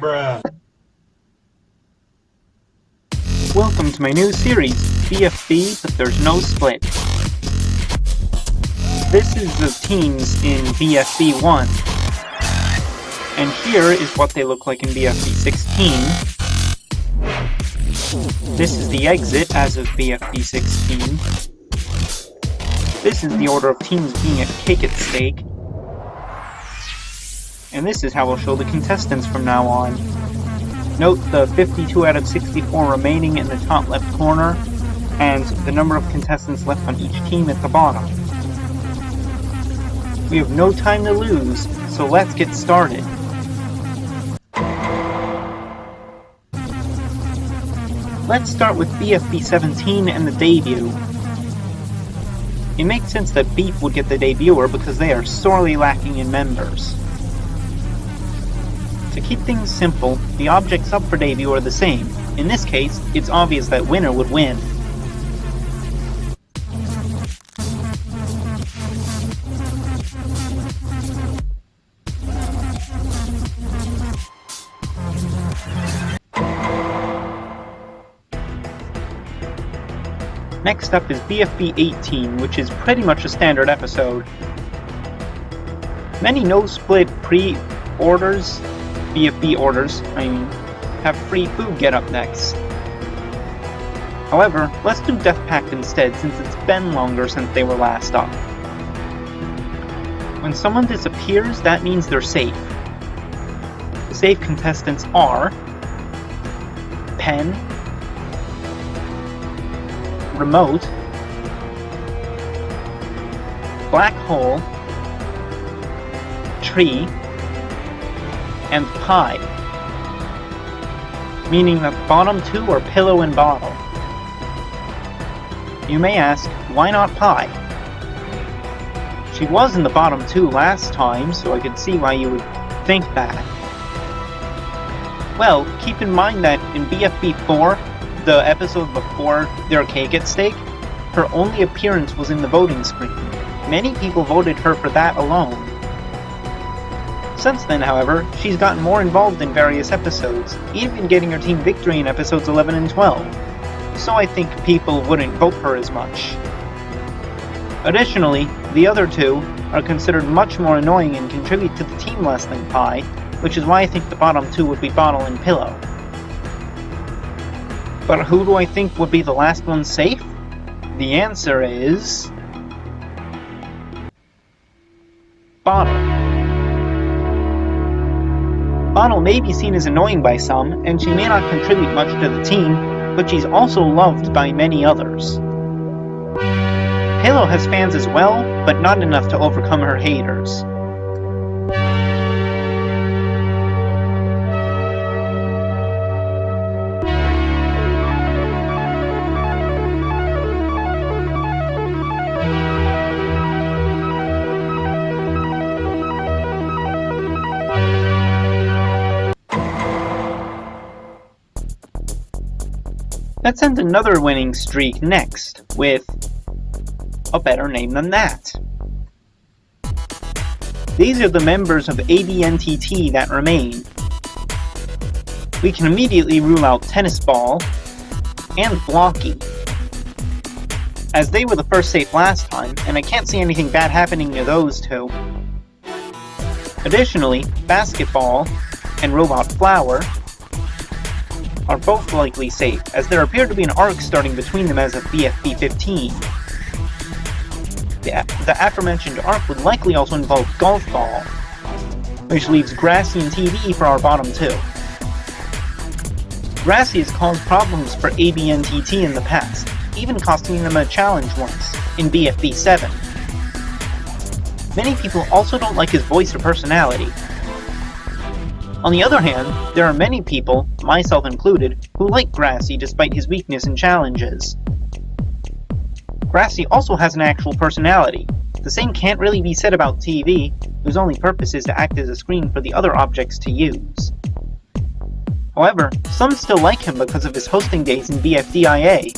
Bruh. Welcome to my new series, BFB, but there's no split. This is the teams in BFB 1. And here is what they look like in BFB 16. This is the exit as of BFB 16. This is the order of teams being at cake at stake. And this is how we'll show the contestants from now on. Note the 52 out of 64 remaining in the top left corner, and the number of contestants left on each team at the bottom. We have no time to lose, so let's get started. Let's start with BFB 17 and the debut. It makes sense that Beef would get the debuter because they are sorely lacking in members. To keep things simple, the objects up for debut are the same. In this case, it's obvious that winner would win. Next up is BFB 18, which is pretty much a standard episode. Many no-split pre-orders, BFB orders, have free food get up next. However, let's do Death Pact instead, since it's been longer since they were last up. When someone disappears, that means they're safe. The safe contestants are Pen, Remote, Black Hole, Tree, and Pie, meaning that the bottom two are Pillow and Bottle. You may ask, why not Pie? She was in the bottom two last time, so I could see why you would think that. Well, keep in mind that in BFB 4, the episode before their cake at stake, her only appearance was in the voting screen. Many people voted her for that alone. Since then, however, she's gotten more involved in various episodes, even getting her team victory in episodes 11 and 12, so I think people wouldn't vote her as much. Additionally, the other two are considered much more annoying and contribute to the team less than Pie, which is why I think the bottom two would be Bottle and Pillow. But who do I think would be the last one safe? The answer is Bottle. Bottle may be seen as annoying by some, and she may not contribute much to the team, but she's also loved by many others. Halo has fans as well, but not enough to overcome her haters. Let's end another winning streak next, with a better name than that. These are the members of ABN TT that remain. We can immediately rule out Tennis Ball and Blocky, as they were the first safe last time, and I can't see anything bad happening to those two. Additionally, Basketball and Robot Flower are both likely safe, as there appeared to be an arc starting between them as of BFB 15. The aforementioned arc would likely also involve Golf Ball, which leaves Grassy and TV for our bottom two. Grassy has caused problems for ABN TT in the past, even costing them a challenge once, in BFB 7. Many people also don't like his voice or personality. On the other hand, there are many people, myself included, who like Grassy despite his weakness in challenges. Grassy also has an actual personality. The same can't really be said about TV, whose only purpose is to act as a screen for the other objects to use. However, some still like him because of his hosting days in BFDIA.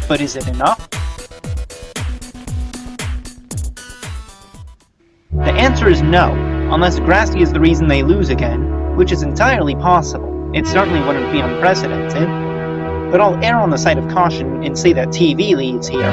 But is it enough? The answer is no, unless Grassy is the reason they lose again. which is entirely possible. It certainly wouldn't be unprecedented. But I'll err on the side of caution and say that TV leads here.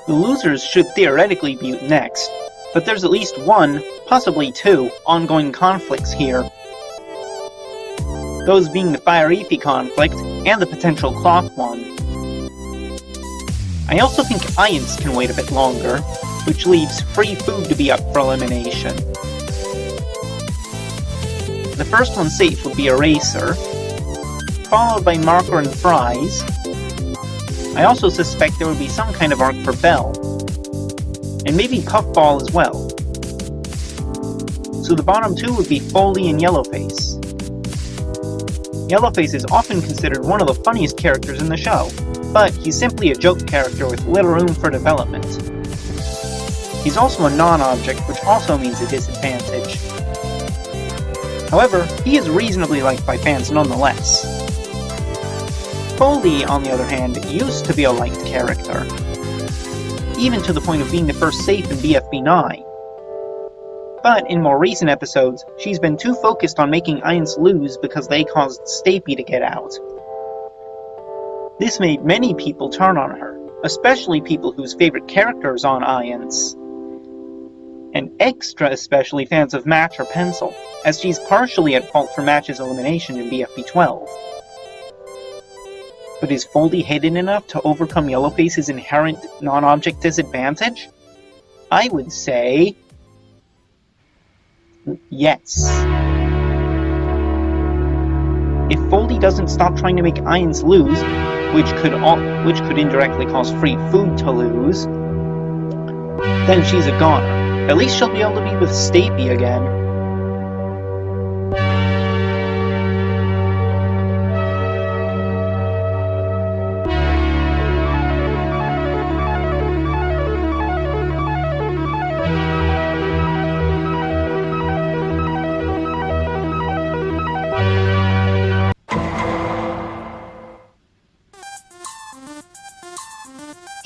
The losers should theoretically be next, but there's at least one, possibly two, ongoing conflicts here. Those being the Fire Efi conflict and the potential clock one. I also think Iance can wait a bit longer, which leaves free food to be up for elimination. The first one safe would be Eraser, followed by Marker and Fries. I also suspect there would be some kind of arc for Bell, and maybe Puffball as well. So the bottom two would be Foldy and Yellowface. Yellowface is often considered one of the funniest characters in the show, but he's simply a joke character with little room for development. He's also a non-object, which also means a disadvantage. However, he is reasonably liked by fans nonetheless. Foldy, on the other hand, used to be a liked character, even to the point of being the first safe in BFB 9. But in more recent episodes, she's been too focused on making Iance lose because they caused Stapy to get out. This made many people turn on her, especially people whose favorite character is on Iance. And extra especially fans of Match or Pencil, as she's partially at fault for Match's elimination in BFB 12. But is Foldy hidden enough to overcome Yellowface's inherent non-object disadvantage? I would say yes. If Foldy doesn't stop trying to make Iance lose, which could indirectly cause free food to lose, then she's a goner. At least she'll be able to be with Stapy again.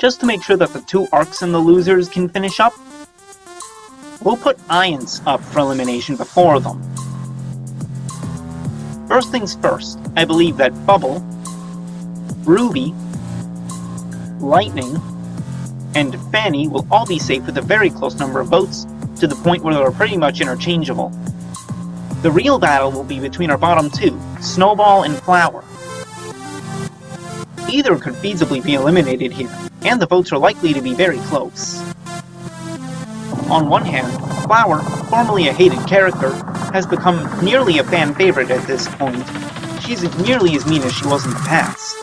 Just to make sure that the two arcs in the losers can finish up, we'll put Iance up for elimination before them. First things first, I believe that Bubble, Ruby, Lightning, and Fanny will all be safe with a very close number of votes, to the point where they're pretty much interchangeable. The real battle will be between our bottom two, Snowball and Flower. Either could feasibly be eliminated here, and the votes are likely to be very close. On one hand, Flower, formerly a hated character, has become nearly a fan favorite at this point. She's nearly as mean as she was in the past.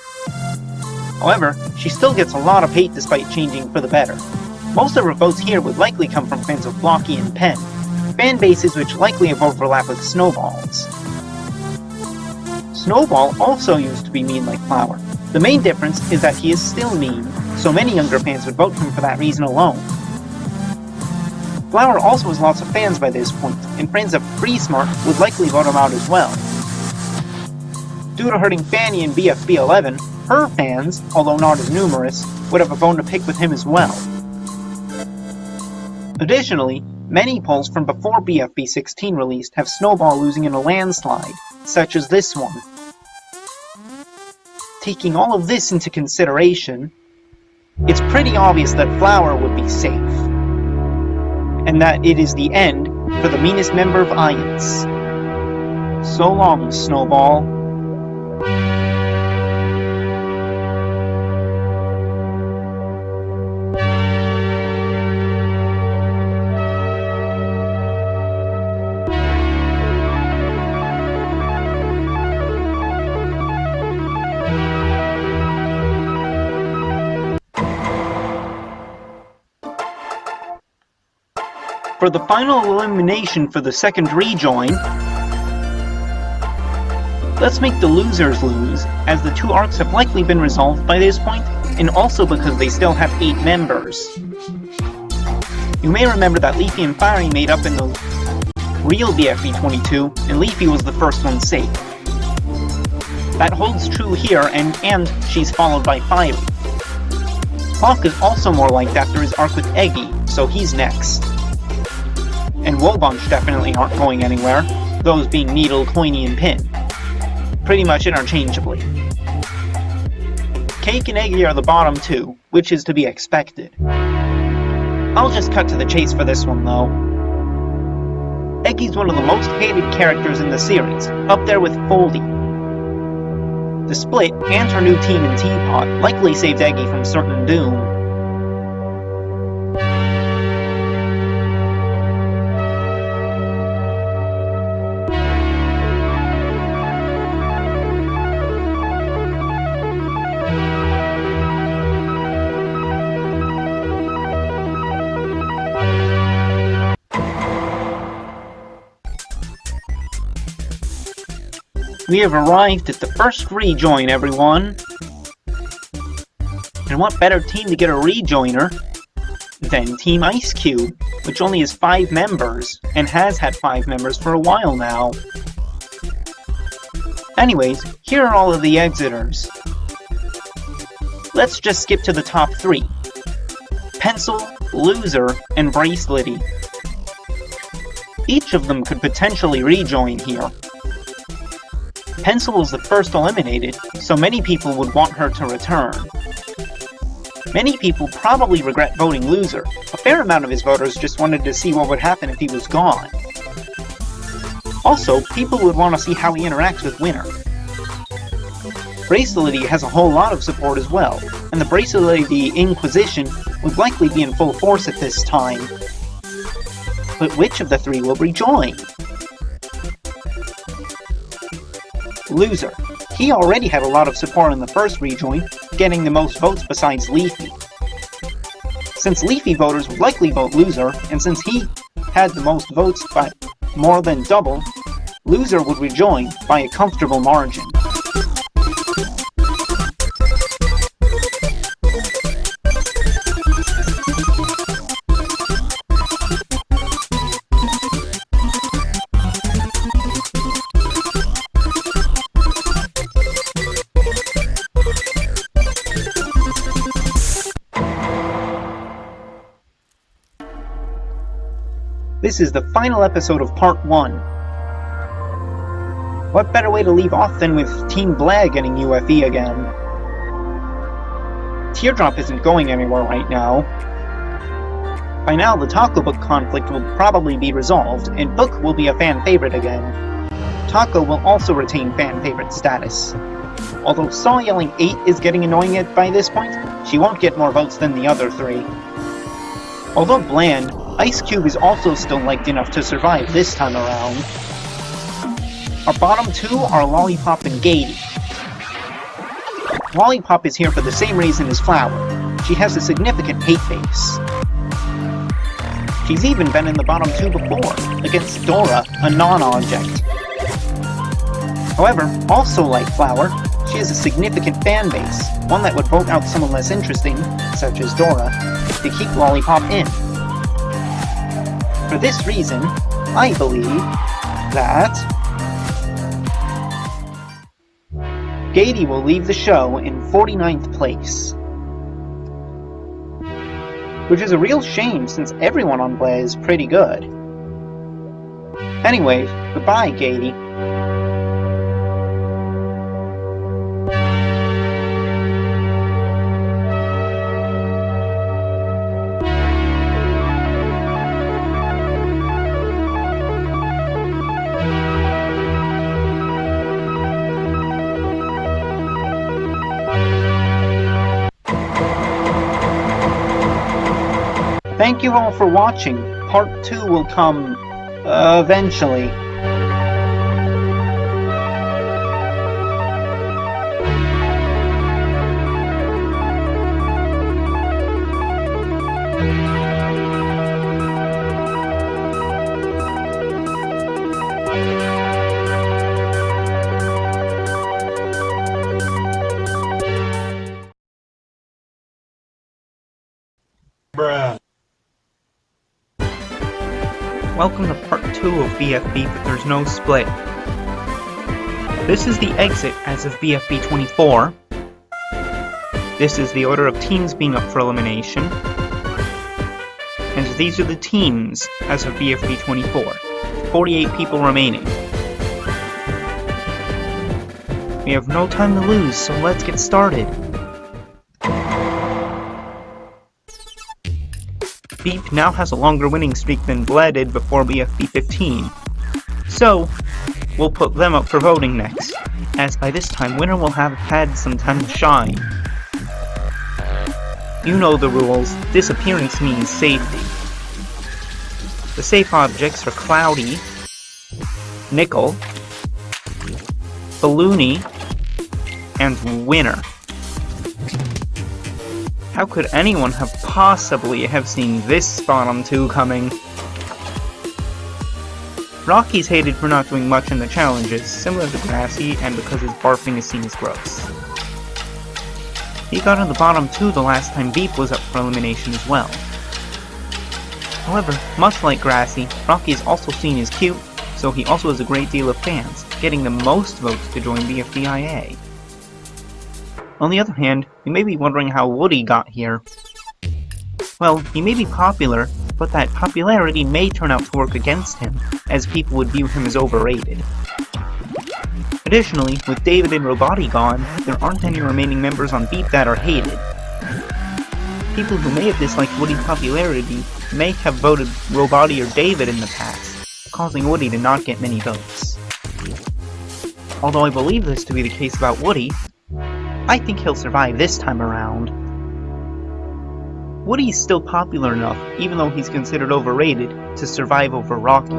However, she still gets a lot of hate despite changing for the better. Most of her votes here would likely come from fans of Blocky and Pen, fan bases which likely have overlap with Snowball's. Snowball also used to be mean like Flower. The main difference is that he is still mean, so many younger fans would vote for him for that reason alone. Flower also has lots of fans by this point, and fans of Free Smart would likely vote him out as well. Due to hurting Fanny in BFB 11, her fans, although not as numerous, would have a bone to pick with him as well. Additionally, many polls from before BFB 16 released have Snowball losing in a landslide, such as this one. Taking all of this into consideration, it's pretty obvious that Flower would be safe, and that it is the end for the meanest member of Iance. So long, Snowball. For the final elimination for the second rejoin, Let's make the losers lose, as the two arcs have likely been resolved by this point, and also because they still have 8 members. You may remember that Leafy and Fiery made up in the real BFB 22, and Leafy was the first one safe. That holds true here, and she's followed by Fiery. Hawk is also more liked after his arc with Eggy, so he's next. And Wobunch definitely aren't going anywhere, those being Needle, Coiny, and Pin. Pretty much interchangeably. Cake and Eggy are the bottom two, which is to be expected. I'll just cut to the chase for this one though. Eggy's one of the most hated characters in the series, up there with Foldy. The split, and her new team in Teapot, likely saved Eggy from certain doom. We have arrived at the first rejoin, everyone! And what better team to get a rejoiner than Team Ice Cube, which only has 5 members, and has had 5 members for a while now. Anyways, here are all of the exiters. Let's just skip to the top 3. Pencil, Loser, and Bracelety. Each of them could potentially rejoin here. Pencil was the first eliminated, so many people would want her to return. Many people probably regret voting Loser. A fair amount of his voters just wanted to see what would happen if he was gone. Also, people would want to see how he interacts with Winner. Bracelety has a whole lot of support as well, and the Bracelety Inquisition would likely be in full force at this time. But which of the 3 will rejoin? Loser. He already had a lot of support in the first rejoin, getting the most votes besides Leafy. Since Leafy voters would likely vote Loser, and since he had the most votes by more than double, Loser would rejoin by a comfortable margin. This is the final episode of Part 1. What better way to leave off than with Team Blag getting UFE again? Teardrop isn't going anywhere right now. By now, the Taco Book conflict will probably be resolved, and Book will be a fan favorite again. Taco will also retain fan favorite status. Although Saw Yelling 8 is getting annoying by this point, she won't get more votes than the other 3. Although bland, Ice Cube is also still liked enough to survive this time around. Our bottom 2 are Lollipop and Gady. Lollipop is here for the same reason as Flower. She has a significant hate base. She's even been in the bottom 2 before, against Dora, a non-object. However, also like Flower, she has a significant fan base, one that would vote out someone less interesting, such as Dora, to keep Lollipop in. For this reason, I believe that Gady will leave the show in 49th place. Which is a real shame since everyone on Blaz is pretty good. Anyways, goodbye, Gady. Thank you all for watching. Part 2 will come, eventually. Welcome to part 2 of BFB, but there's no split. This is the exit as of BFB 24. This is the order of teams being up for elimination. And these are the teams as of BFB 24. 48 people remaining. We have no time to lose, so let's get started. Beep now has a longer winning streak than Bled did before BFB 15. So, we'll put them up for voting next, as by this time Winner will have had some time to shine. You know the rules, disappearance means safety. The safe objects are Cloudy, Nickel, Balloony, and Winner. How could anyone have possibly seen this bottom two coming? Rocky's hated for not doing much in the challenges, similar to Grassy, and because his barfing is seen as gross. He got on the bottom two the last time Beep was up for elimination as well. However, much like Grassy, Rocky is also seen as cute, so he also has a great deal of fans, getting the most votes to join BFBIA. On the other hand, you may be wondering how Woody got here. Well, he may be popular, but that popularity may turn out to work against him, as people would view him as overrated. Additionally, with David and Robati gone, there aren't any remaining members on Beep that are hated. People who may have disliked Woody's popularity may have voted Robati or David in the past, causing Woody to not get many votes. Although I believe this to be the case about Woody, I think he'll survive this time around. Woody's still popular enough, even though he's considered overrated, to survive over Rocky.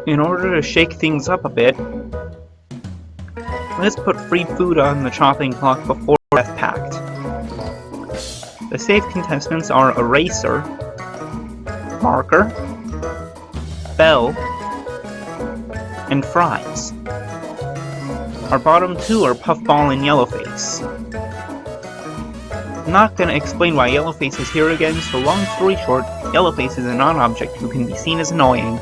In order to shake things up a bit, let's put free food on the chopping block before Death Pact. The safe contestants are Eraser, Marker, Bell, and Fries. Our bottom two are Puffball and Yellowface. I'm not going to explain why Yellowface is here again, so long story short, Yellowface is a non-object who can be seen as annoying.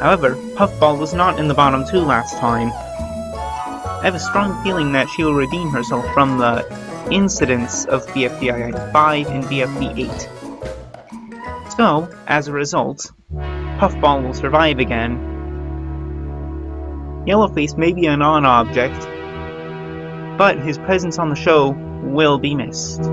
However, Puffball was not in the bottom two last time. I have a strong feeling that she will redeem herself from the incidents of BFBIA 5 and BFB 8. So, as a result, Puffball will survive again. Yellowface may be a non-object, but his presence on the show will be missed.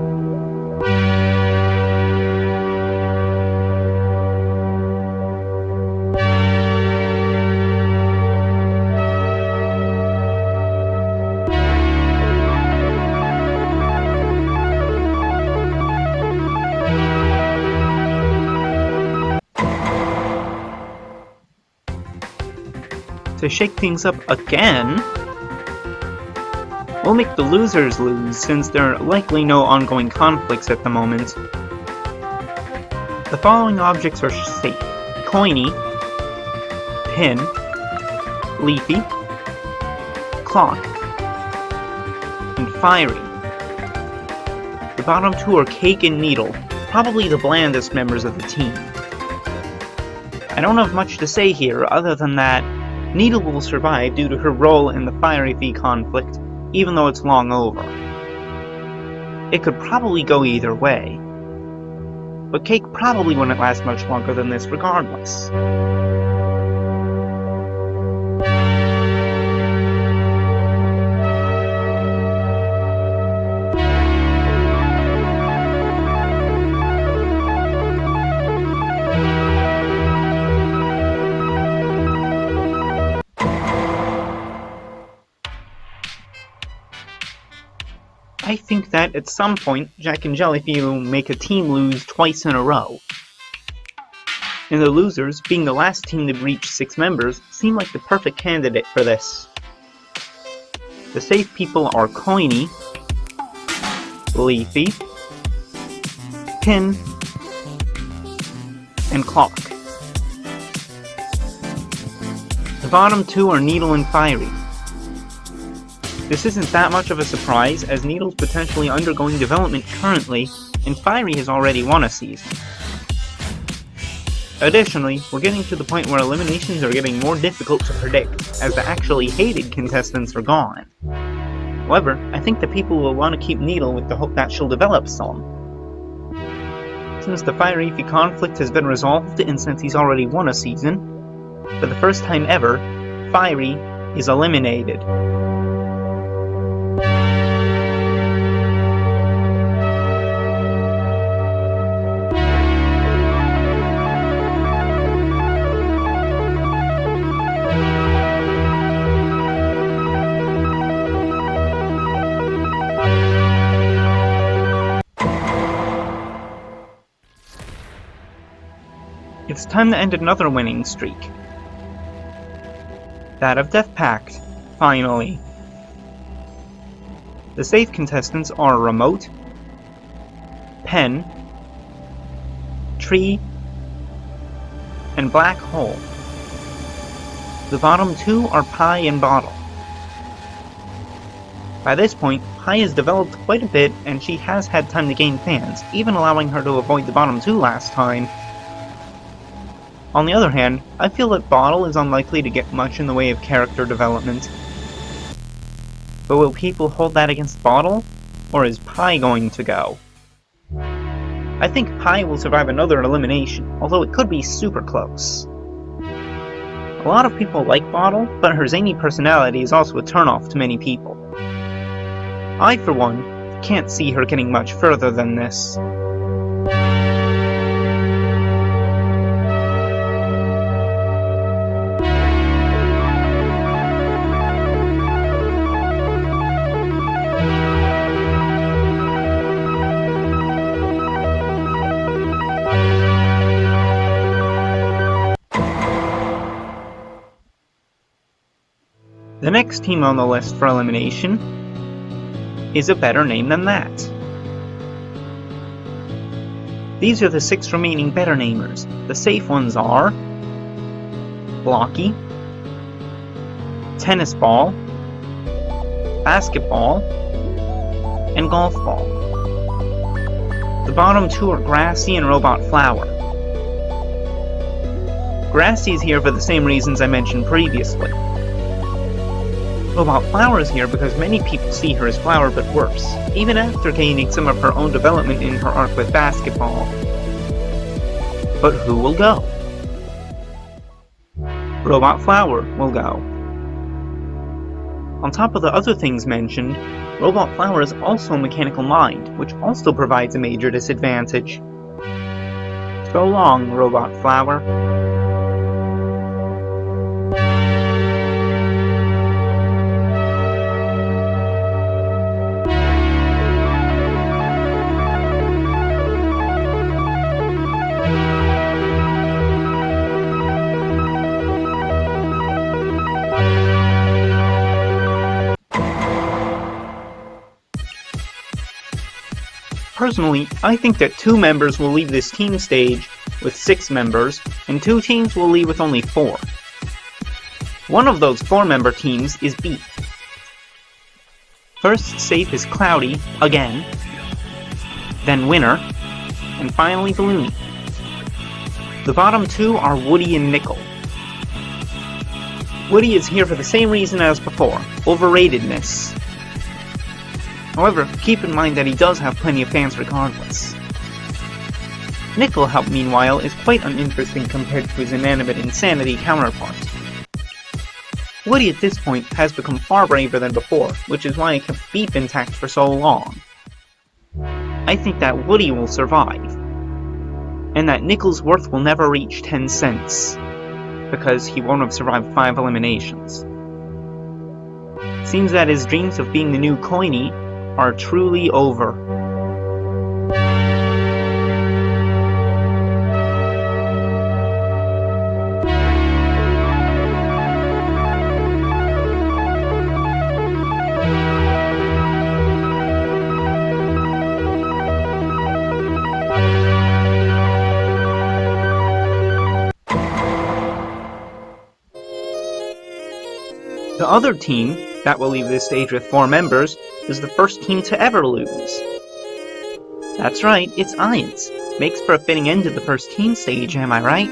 To shake things up again, we'll make the losers lose, since there are likely no ongoing conflicts at the moment. The following objects are safe: Coiny, Pin, Leafy, Clock, and Fiery. The bottom two are Cake and Needle, probably the blandest members of the team. I don't have much to say here other than that Needle will survive due to her role in the Fiery V conflict, even though it's long over. It could probably go either way, but Cake probably wouldn't last much longer than this regardless. I think that at some point, Jack and Jellyfy will make a team lose twice in a row. And the losers, being the last team to reach 6 members, seem like the perfect candidate for this. The safe people are Coiny, Leafy, Pin, and Clock. The bottom two are Needle and Fiery. This isn't that much of a surprise, as Needle's potentially undergoing development currently, and Fiery has already won a season. Additionally, we're getting to the point where eliminations are getting more difficult to predict, as the actually hated contestants are gone. However, I think that people will want to keep Needle with the hope that she'll develop some. Since the Fire-Leafy conflict has been resolved, and since he's already won a season, for the first time ever, Fiery is eliminated. It's time to end another winning streak. That of Death Pact, finally. The safe contestants are Remote, Pen, Tree, and Black Hole. The bottom two are Pie and Bottle. By this point, Pie has developed quite a bit, and she has had time to gain fans, even allowing her to avoid the bottom two last time. On the other hand, I feel that Bottle is unlikely to get much in the way of character development. But will people hold that against Bottle, or is Pie going to go? I think Pie will survive another elimination, although it could be super close. A lot of people like Bottle, but her zany personality is also a turnoff to many people. I, for one, can't see her getting much further than this. The next team on the list for elimination is a better name than that. These are the 6 remaining better namers. The safe ones are Blocky, Tennis Ball, Basketball, and Golf Ball. The bottom two are Grassy and Robot Flower. Grassy is here for the same reasons I mentioned previously. Robot Flower is here because many people see her as Flower but worse, even after gaining some of her own development in her arc with Basketball. But who will go? Robot Flower will go. On top of the other things mentioned, Robot Flower is also a mechanical mind, which also provides a major disadvantage. So long, Robot Flower. Personally, I think that 2 members will leave this team stage with 6 members, and 2 teams will leave with only 4. One of those 4-member teams is B. First safe is Cloudy, again, then Winner, and finally Balloony. The bottom 2 are Woody and Nickel. Woody is here for the same reason as before, overratedness. However, keep in mind that he does have plenty of fans regardless. Nickel, meanwhile, is quite uninteresting compared to his inanimate insanity counterpart. Woody at this point has become far braver than before, which is why he kept Beep intact for so long. I think that Woody will survive, and that Nickel's worth will never reach 10 cents, because he won't have survived 5 eliminations. Seems that his dreams of being the new Coiny are truly over. other team that will leave this stage with 4 members is the first team to ever lose. That's right, it's Iance. Makes for a fitting end to the first team stage, am I right?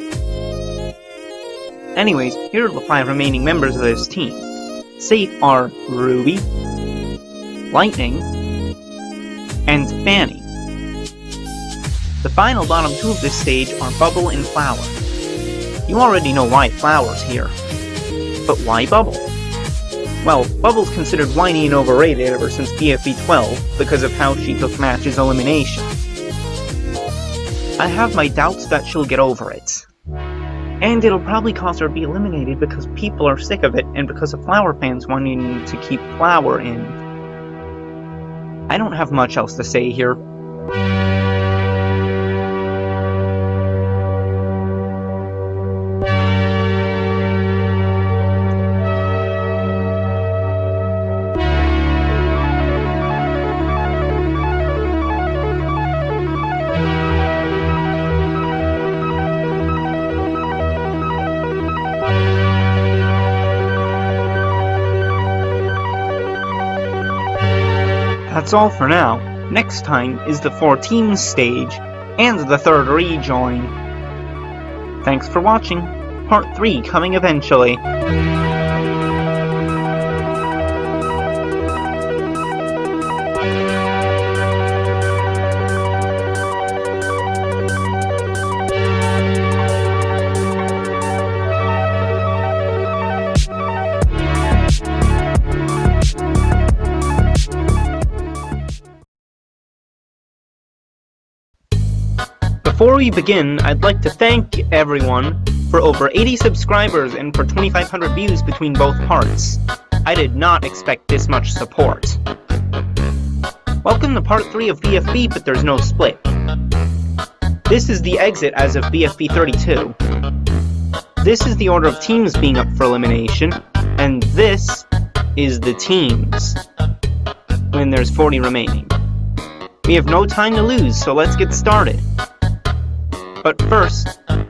Anyways, here are the 5 remaining members of this team. Safe are Ruby, Lightning, and Fanny. The final bottom 2 of this stage are Bubble and Flower. You already know why Flower's here. But why Bubble? Well, Bubble's considered whiny and overrated ever since BFB 12 because of how she took Match's elimination. I have my doubts that she'll get over it. And it'll probably cause her to be eliminated because people are sick of it and because of Flower fans wanting to keep Flower in. I don't have much else to say here. That's all for now. Next time is the 4 teams stage, and the 3rd rejoin. Thanks for watching. Part 3 coming eventually. Before we begin, I'd like to thank everyone for over 80 subscribers and for 2,500 views between both parts. I did not expect this much support. Welcome to part 3 of BFB, but there's no split. This is the exit as of BFB 32. This is the order of teams being up for elimination, and this is the teams when there's 40 remaining. We have no time to lose, so let's get started. But first,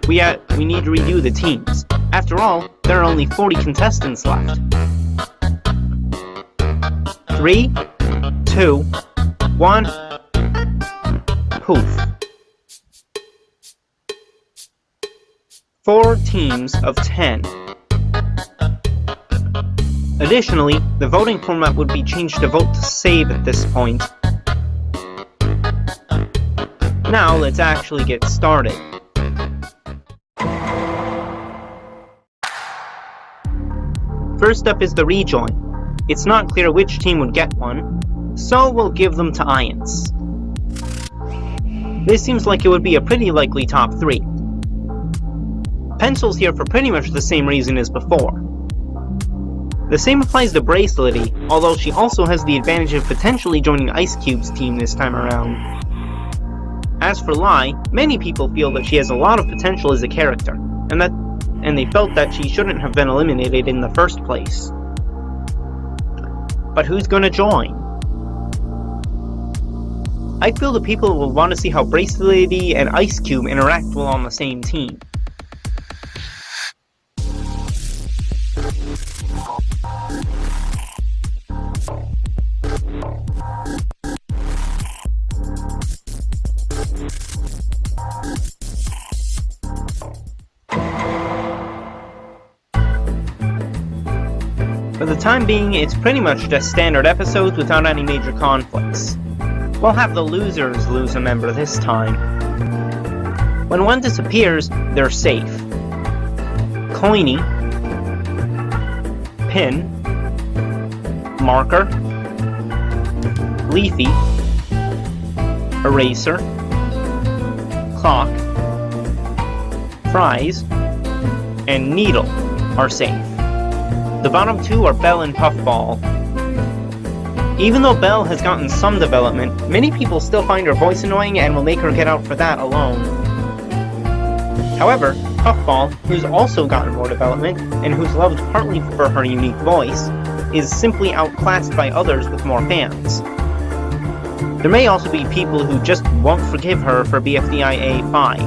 we need to redo the teams. After all, there are only 40 contestants left. 3, 2, 1, poof. 4 teams of 10. Additionally, the voting format would be changed to vote to save at this point. Now let's actually get started. First up is the rejoin. It's not clear which team would get one, so we'll give them to Iance. This seems like it would be a pretty likely top 3. Pencil's here for pretty much the same reason as before. The same applies to Bracelety, although she also has the advantage of potentially joining Ice Cube's team this time around. As for Lai, many people feel that she has a lot of potential as a character, and they felt that she shouldn't have been eliminated in the first place. But who's gonna join? I feel the people will want to see how Bracelety and Ice Cube interact while on the same team. For the time being, it's pretty much just standard episodes without any major conflicts. We'll have the losers lose a member this time. When one disappears, they're safe. Coiny, Pin, Marker, Leafy, Eraser, Clock, Fries, and Needle are safe. The bottom 2 are Bell and Puffball. Even though Bell has gotten some development, many people still find her voice annoying and will make her get out for that alone. However, Puffball, who's also gotten more development, and who's loved partly for her unique voice, is simply outclassed by others with more fans. There may also be people who just won't forgive her for BFDIA 5.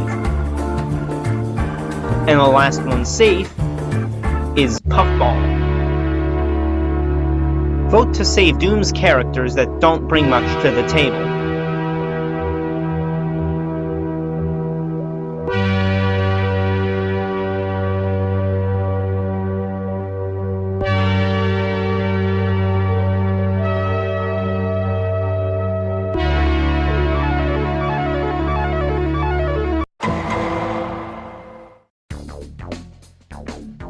And the last one safe is Puffball. Vote to save Doom's characters that don't bring much to the table.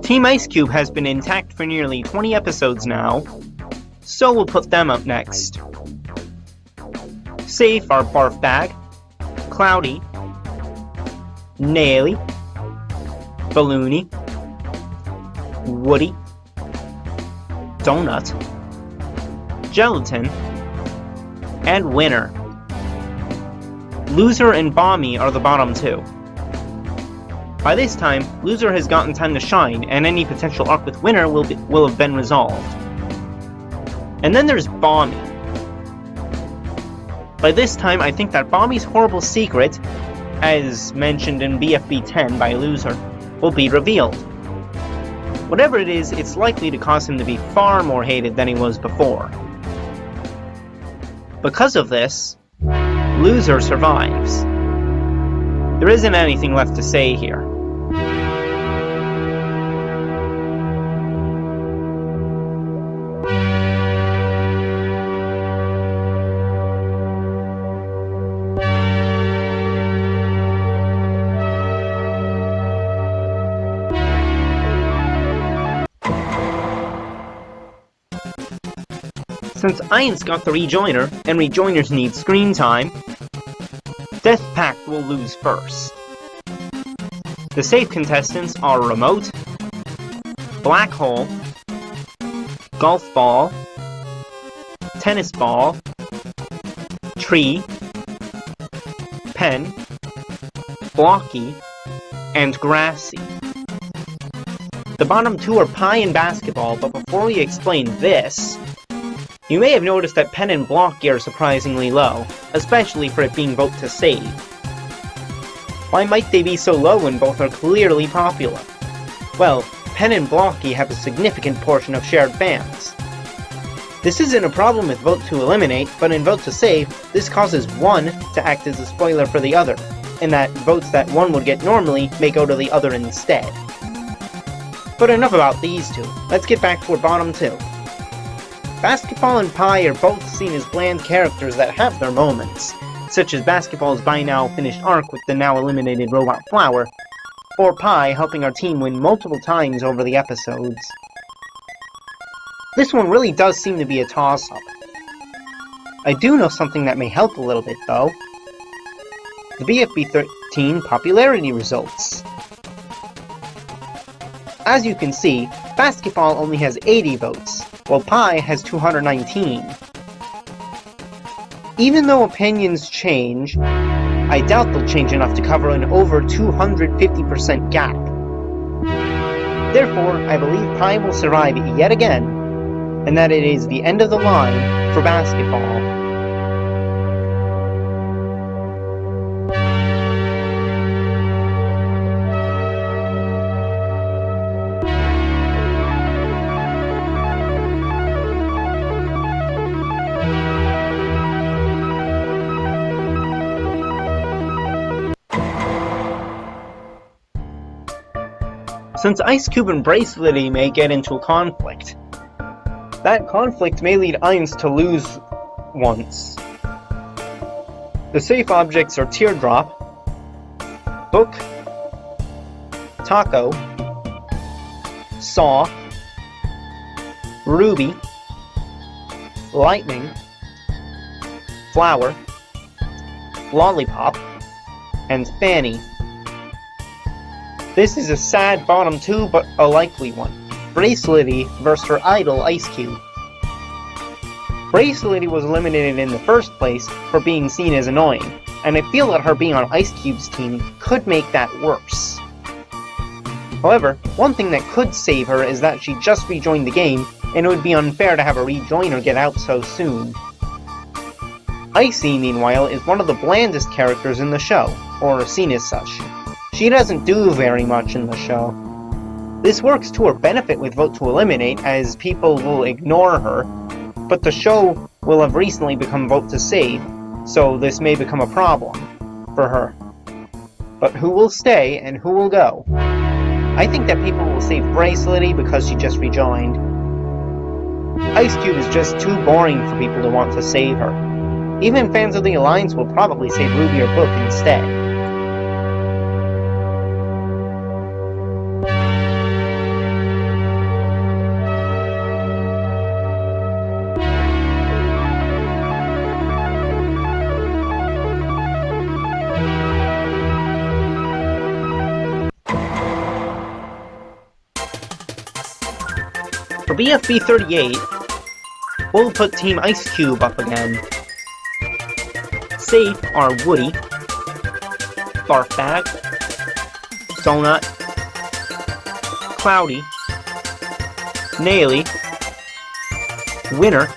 Team Ice Cube has been intact for nearly 20 episodes now, so we'll put them up next. Safe are Barf Bag, Cloudy, Naily, Balloony, Woody, Donut, Gelatin, and Winner. Loser and Bommy are the bottom two. By this time, Loser has gotten time to shine, and any potential arc with Winner will have been resolved. And then there's Bommy. By this time, I think that Bommy's horrible secret, as mentioned in BFB 10 by Loser, will be revealed. Whatever it is, it's likely to cause him to be far more hated than he was before. Because of this, Loser survives. There isn't anything left to say here. Since Iance got the Rejoiner, and Rejoiners need screen time, Death Pact will lose first. The safe contestants are Remote, Black Hole, Golf Ball, Tennis Ball, Tree, Pen, Blocky, and Grassy. The bottom two are Pie and Basketball, but before we explain this, you may have noticed that Pen and Blocky are surprisingly low, especially for it being vote to save. Why might they be so low when both are clearly popular? Well, Pen and Blocky have a significant portion of shared fans. This isn't a problem with vote to eliminate, but in vote to save, this causes one to act as a spoiler for the other, in that votes that one would get normally may go to the other instead. But enough about these two, let's get back to our bottom two. Basketball and Pie are both seen as bland characters that have their moments, such as Basketball's by now finished arc with the now eliminated Robot Flower, or Pie helping our team win multiple times over the episodes. This one really does seem to be a toss-up. I do know something that may help a little bit though. The BFB 13 popularity results. As you can see, Basketball only has 80 votes, while Pie has 219. Even though opinions change, I doubt they'll change enough to cover an over 250% gap. Therefore, I believe Pie will survive yet again, and that it is the end of the line for Basketball. Since Ice Cube and Bracelety may get into a conflict, that conflict may lead Iance to lose once. The safe objects are Teardrop, Book, Taco, Saw, Ruby, Lightning, Flower, Lollipop, and Fanny. This is a sad bottom two, but a likely one. Bracelety versus her idol, Ice Cube. Bracelety was eliminated in the first place for being seen as annoying, and I feel that her being on Ice Cube's team could make that worse. However, one thing that could save her is that she just rejoined the game, and it would be unfair to have a rejoiner get out so soon. Icy, meanwhile, is one of the blandest characters in the show, or seen as such. She doesn't do very much in the show. This works to her benefit with Vote to Eliminate, as people will ignore her, but the show will have recently become Vote to Save, so this may become a problem for her. But who will stay and who will go? I think that people will save Bracelety because she just rejoined. Ice Cube is just too boring for people to want to save her. Even fans of the Alliance will probably save Ruby or Book instead. For BFB 38, we'll put Team Ice Cube up again. Safe are Woody, Barfbag, Donut, Cloudy, Naily, Winner,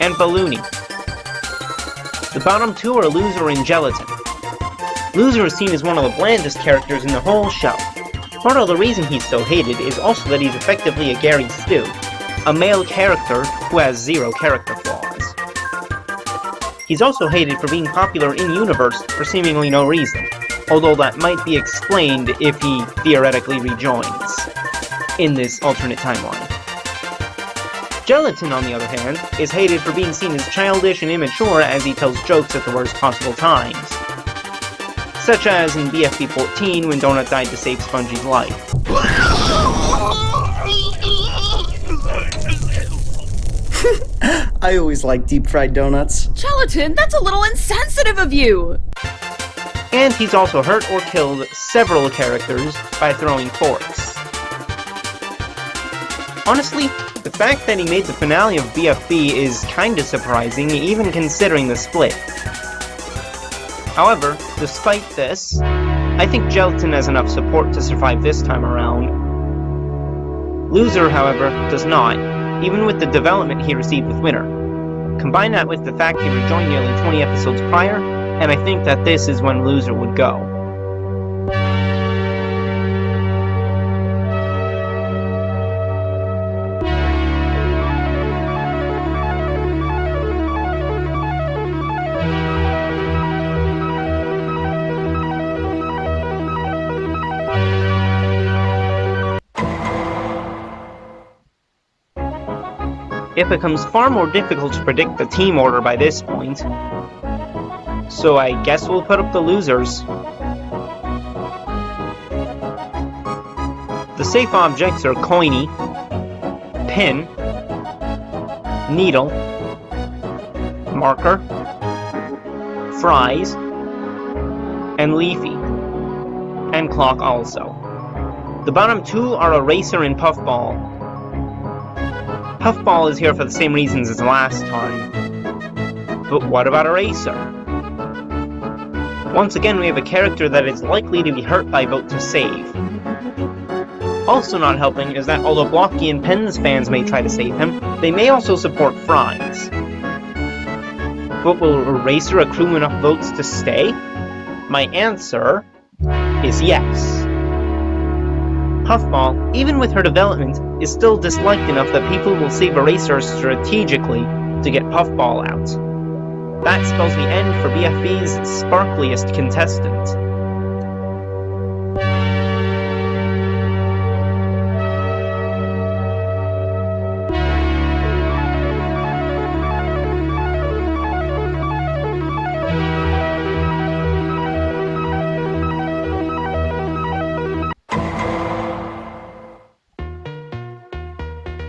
and Balloony. The bottom two are Loser and Gelatin. Loser is seen as one of the blandest characters in the whole show. Part of the reason he's so hated is also that he's effectively a Gary Stu, a male character who has zero character flaws. He's also hated for being popular in-universe for seemingly no reason, although that might be explained if he theoretically rejoins in this alternate timeline. Gelatin, on the other hand, is hated for being seen as childish and immature as he tells jokes at the worst possible times. Such as in BFB 14 when Donut died to save Spongy's life. I always like deep-fried donuts. Gelatin, that's a little insensitive of you! And he's also hurt or killed several characters by throwing forks. Honestly, the fact that he made the finale of BFB is kinda surprising, even considering the split. However, despite this, I think Gelatin has enough support to survive this time around. Loser, however, does not, even with the development he received with Winner. Combine that with the fact he rejoined nearly 20 episodes prior, and I think that this is when Loser would go. It becomes far more difficult to predict the team order by this point, so I guess we'll put up the losers. The safe objects are Coiny, Pin, Needle, Marker, Fries, and Leafy, and Clock also. The bottom two are Eraser and Puffball. Puffball is here for the same reasons as last time. But what about Eraser? Once again, we have a character that is likely to be hurt by Vote to Save. Also not helping is that although Blocky and Penn's fans may try to save him, they may also support Fries. But will Eraser accrue enough votes to stay? My answer is yes. Puffball, even with her development, is still disliked enough that people will save Eraser strategically to get Puffball out. That spells the end for BFB's sparkliest contestant.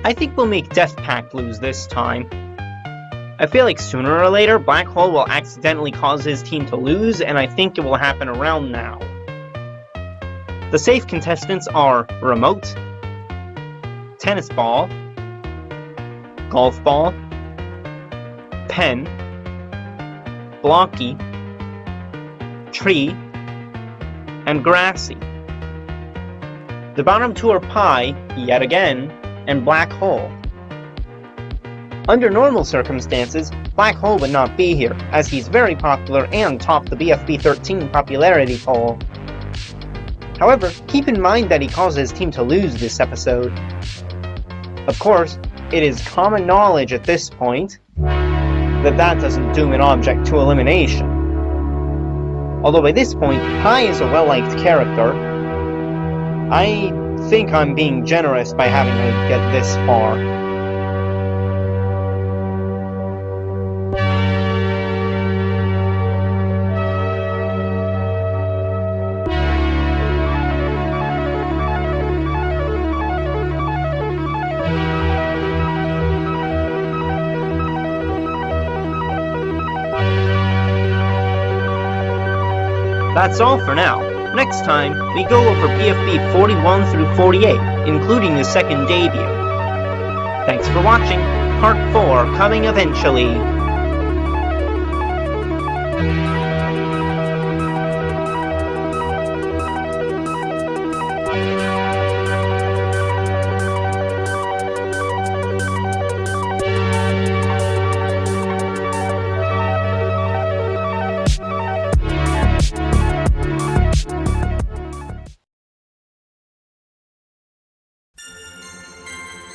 I think we'll make Death Pact lose this time. I feel like sooner or later, Black Hole will accidentally cause his team to lose, and I think it will happen around now. The safe contestants are Remote, Tennis Ball, Golf Ball, Pen, Blocky, Tree, and Grassy. The bottom two are Pie, yet again, and Black Hole. Under normal circumstances, Black Hole would not be here, as he's very popular and topped the BFB 13 popularity poll. However, keep in mind that he caused his team to lose this episode. Of course, it is common knowledge at this point that that doesn't doom an object to elimination. Although by this point, Pi is a well-liked character, I think I'm being generous by having her get this far. That's all for now. Next time, we go over BFB 41 through 48, including the second debut. Thanks for watching. Part 4 coming eventually.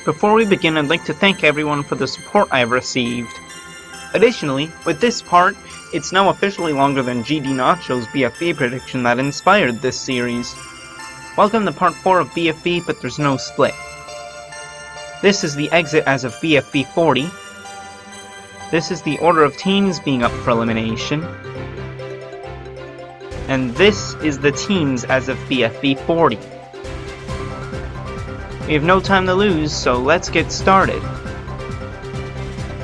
Before we begin, I'd like to thank everyone for the support I have received. Additionally, with this part, it's now officially longer than GD Nacho's BFB prediction that inspired this series. Welcome to part 4 of BFB, but there's no split. This is the exit as of BFB 40. This is the order of teams being up for elimination. And this is the teams as of BFB 40. We have no time to lose, so let's get started.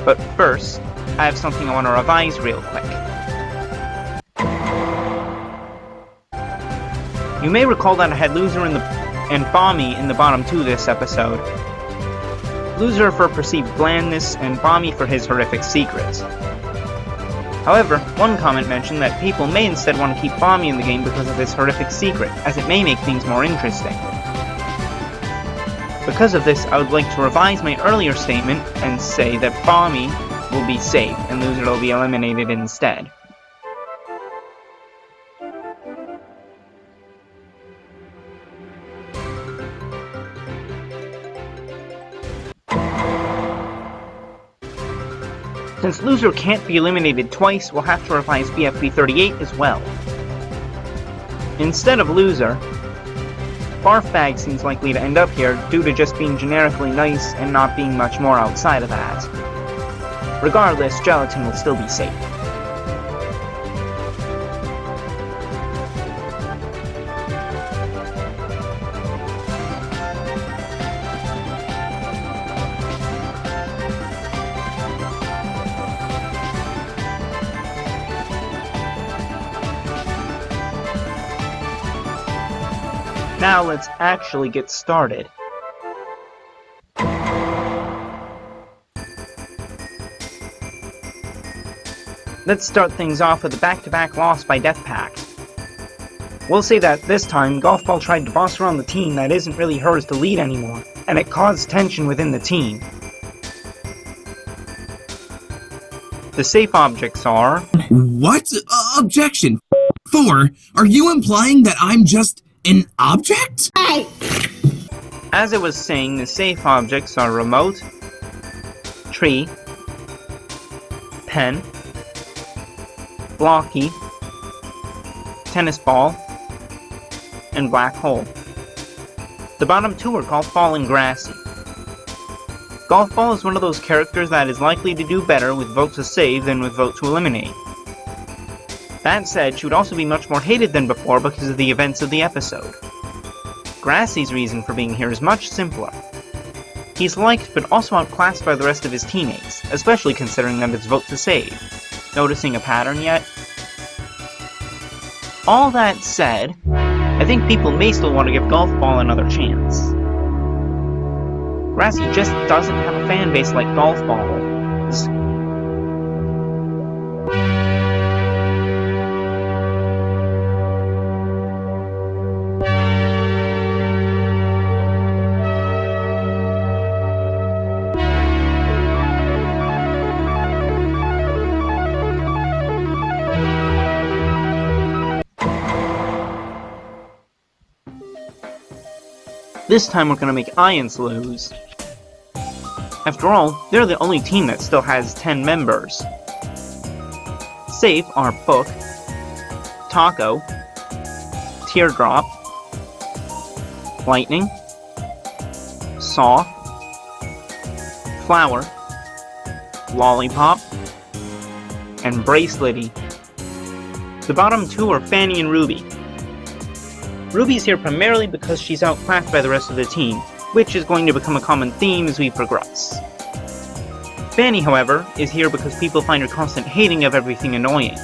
But first, I have something I want to revise real quick. You may recall that I had Loser and Bommy in the bottom 2 this episode. Loser for perceived blandness, and Bommy for his horrific secrets. However, one comment mentioned that people may instead want to keep Bommy in the game because of his horrific secret, as it may make things more interesting. Because of this, I would like to revise my earlier statement and say that Bommy will be safe and Loser will be eliminated instead. Since Loser can't be eliminated twice, we'll have to revise BFB 38 as well. Instead of Loser, Barfbag seems likely to end up here due to just being generically nice and not being much more outside of that. Regardless, Gelatin will still be safe. Now let's actually get started. Let's start things off with a back-to-back loss by Death Pact. We'll say that this time, Golf Ball tried to boss around the team that isn't really hers to lead anymore, and it caused tension within the team. The safe objects are... What? Objection! 4, are you implying that I'm just an object? Hey! As I was saying, the safe objects are remote, tree, pen, blocky, tennis ball, and black hole. The bottom 2 are Golf Ball and Grassy. Golf Ball is one of those characters that is likely to do better with vote to save than with vote to eliminate. That said, she would also be much more hated than before because of the events of the episode. Grassy's reason for being here is much simpler. He's liked but also outclassed by the rest of his teammates, especially considering that it's vote to save. Noticing a pattern yet? All that said, I think people may still want to give Golf Ball another chance. Grassy just doesn't have a fan base like Golf Ball's. This time we're gonna make Iance lose. After all, they're the only team that still has 10 members. Safe are Book, Taco, Teardrop, Lightning, Saw, Flower, Lollipop, and Bracelety. The bottom two are Fanny and Ruby. Ruby's here primarily because she's outclassed by the rest of the team, which is going to become a common theme as we progress. Fanny, however, is here because people find her constant hating of everything annoying.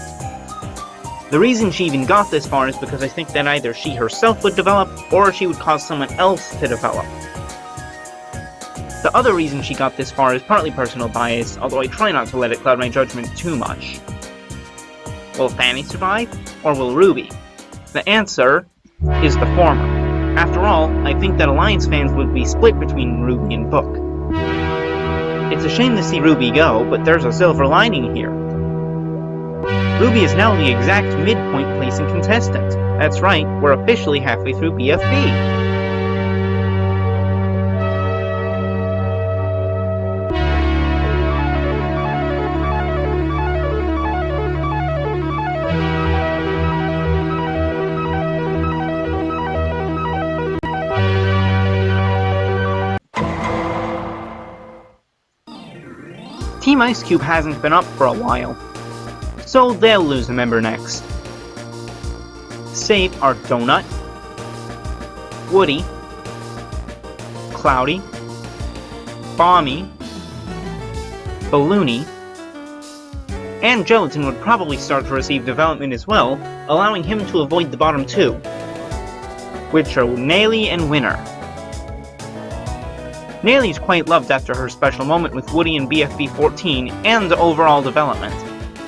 The reason she even got this far is because I think that either she herself would develop, or she would cause someone else to develop. The other reason she got this far is partly personal bias, although I try not to let it cloud my judgment too much. Will Fanny survive, or will Ruby? The answer is the former. After all, I think that Alliance fans would be split between Ruby and Book. It's a shame to see Ruby go, but there's a silver lining here. Ruby is now the exact midpoint placing contestant. That's right, we're officially halfway through BFB. Team Ice Cube hasn't been up for a while, so they'll lose a member next. Safe are Donut, Woody, Cloudy, Bommy, Balloony, and Gelatin would probably start to receive development as well, allowing him to avoid the bottom two, which are Naily and Winner. Naily's quite loved after her special moment with Woody in BFB 14 and overall development,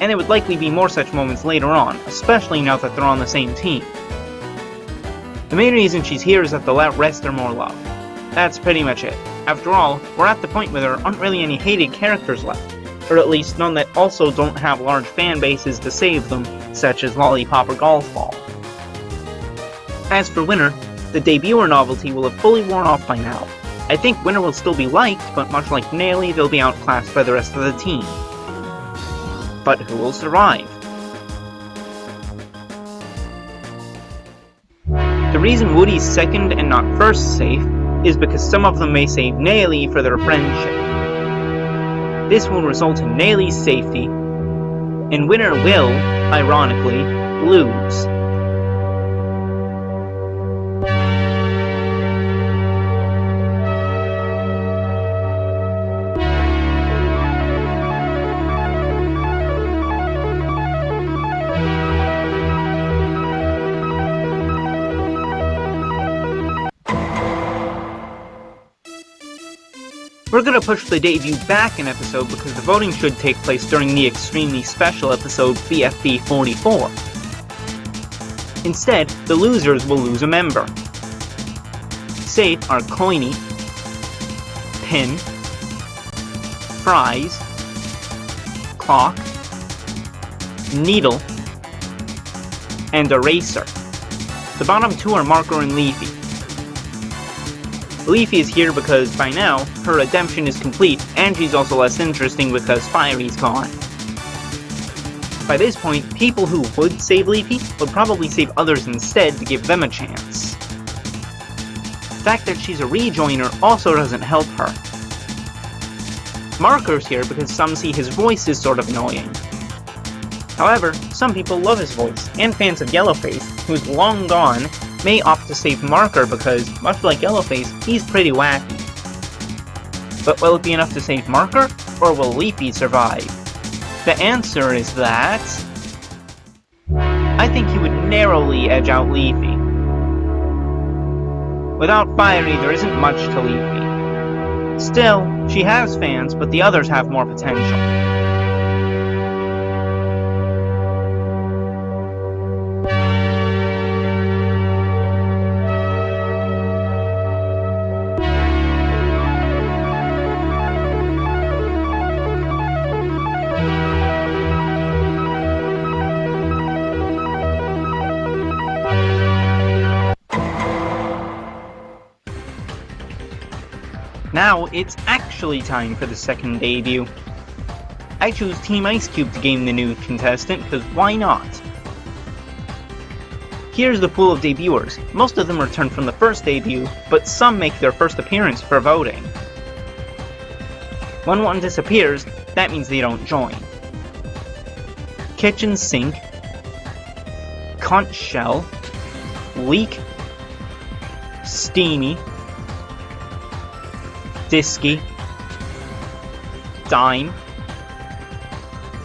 and there would likely be more such moments later on, especially now that they're on the same team. The main reason she's here is that they'll let rest her more love. That's pretty much it. After all, we're at the point where there aren't really any hated characters left, or at least none that also don't have large fan bases to save them, such as Lollipop or Golf Ball. As for Winner, the debuter novelty will have fully worn off by now. I think Winner will still be liked, but much like Naily, they'll be outclassed by the rest of the team. But who will survive? The reason Woody's second and not first safe is because some of them may save Naily for their friendship. This will result in Naily's safety, and Winner will, ironically, lose. We're gonna push the debut back an episode because the voting should take place during the extremely special episode BFB 44. Instead, the losers will lose a member. Safe are Coiny, Pin, Fries, Clock, Needle, and Eraser. The bottom two are Marker and Leafy. Leafy is here because, by now, her redemption is complete, and she's also less interesting because Fiery's gone. By this point, people who would save Leafy would probably save others instead to give them a chance. The fact that she's a rejoiner also doesn't help her. Marker's here because some see his voice is sort of annoying. However, some people love his voice, and fans of Yellowface, who's long gone, may opt to save Marker because, much like Yellowface, he's pretty wacky. But will it be enough to save Marker, or will Leafy survive? The answer is that I think he would narrowly edge out Leafy. Without Fiery, there isn't much to Leafy. Still, she has fans, but the others have more potential. Now it's actually time for the second debut. I chose Team Ice Cube to game the new contestant, because why not? Here's the pool of debuters. Most of them return from the first debut, but some make their first appearance for voting. When one disappears, that means they don't join. Kitchen Sink, Conch Shell, Leak, Steamy, Disky, Dime,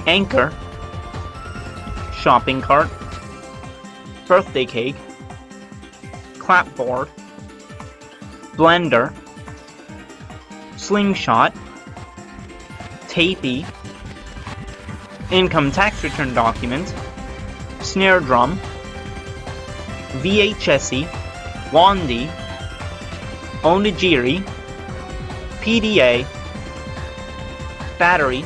Anchor, Shopping Cart, Birthday Cake, Clapboard, Blender, Slingshot, Tapey, Income Tax Return Document, Snare Drum, VHSE, Wandy, Onigiri, PDA, Battery,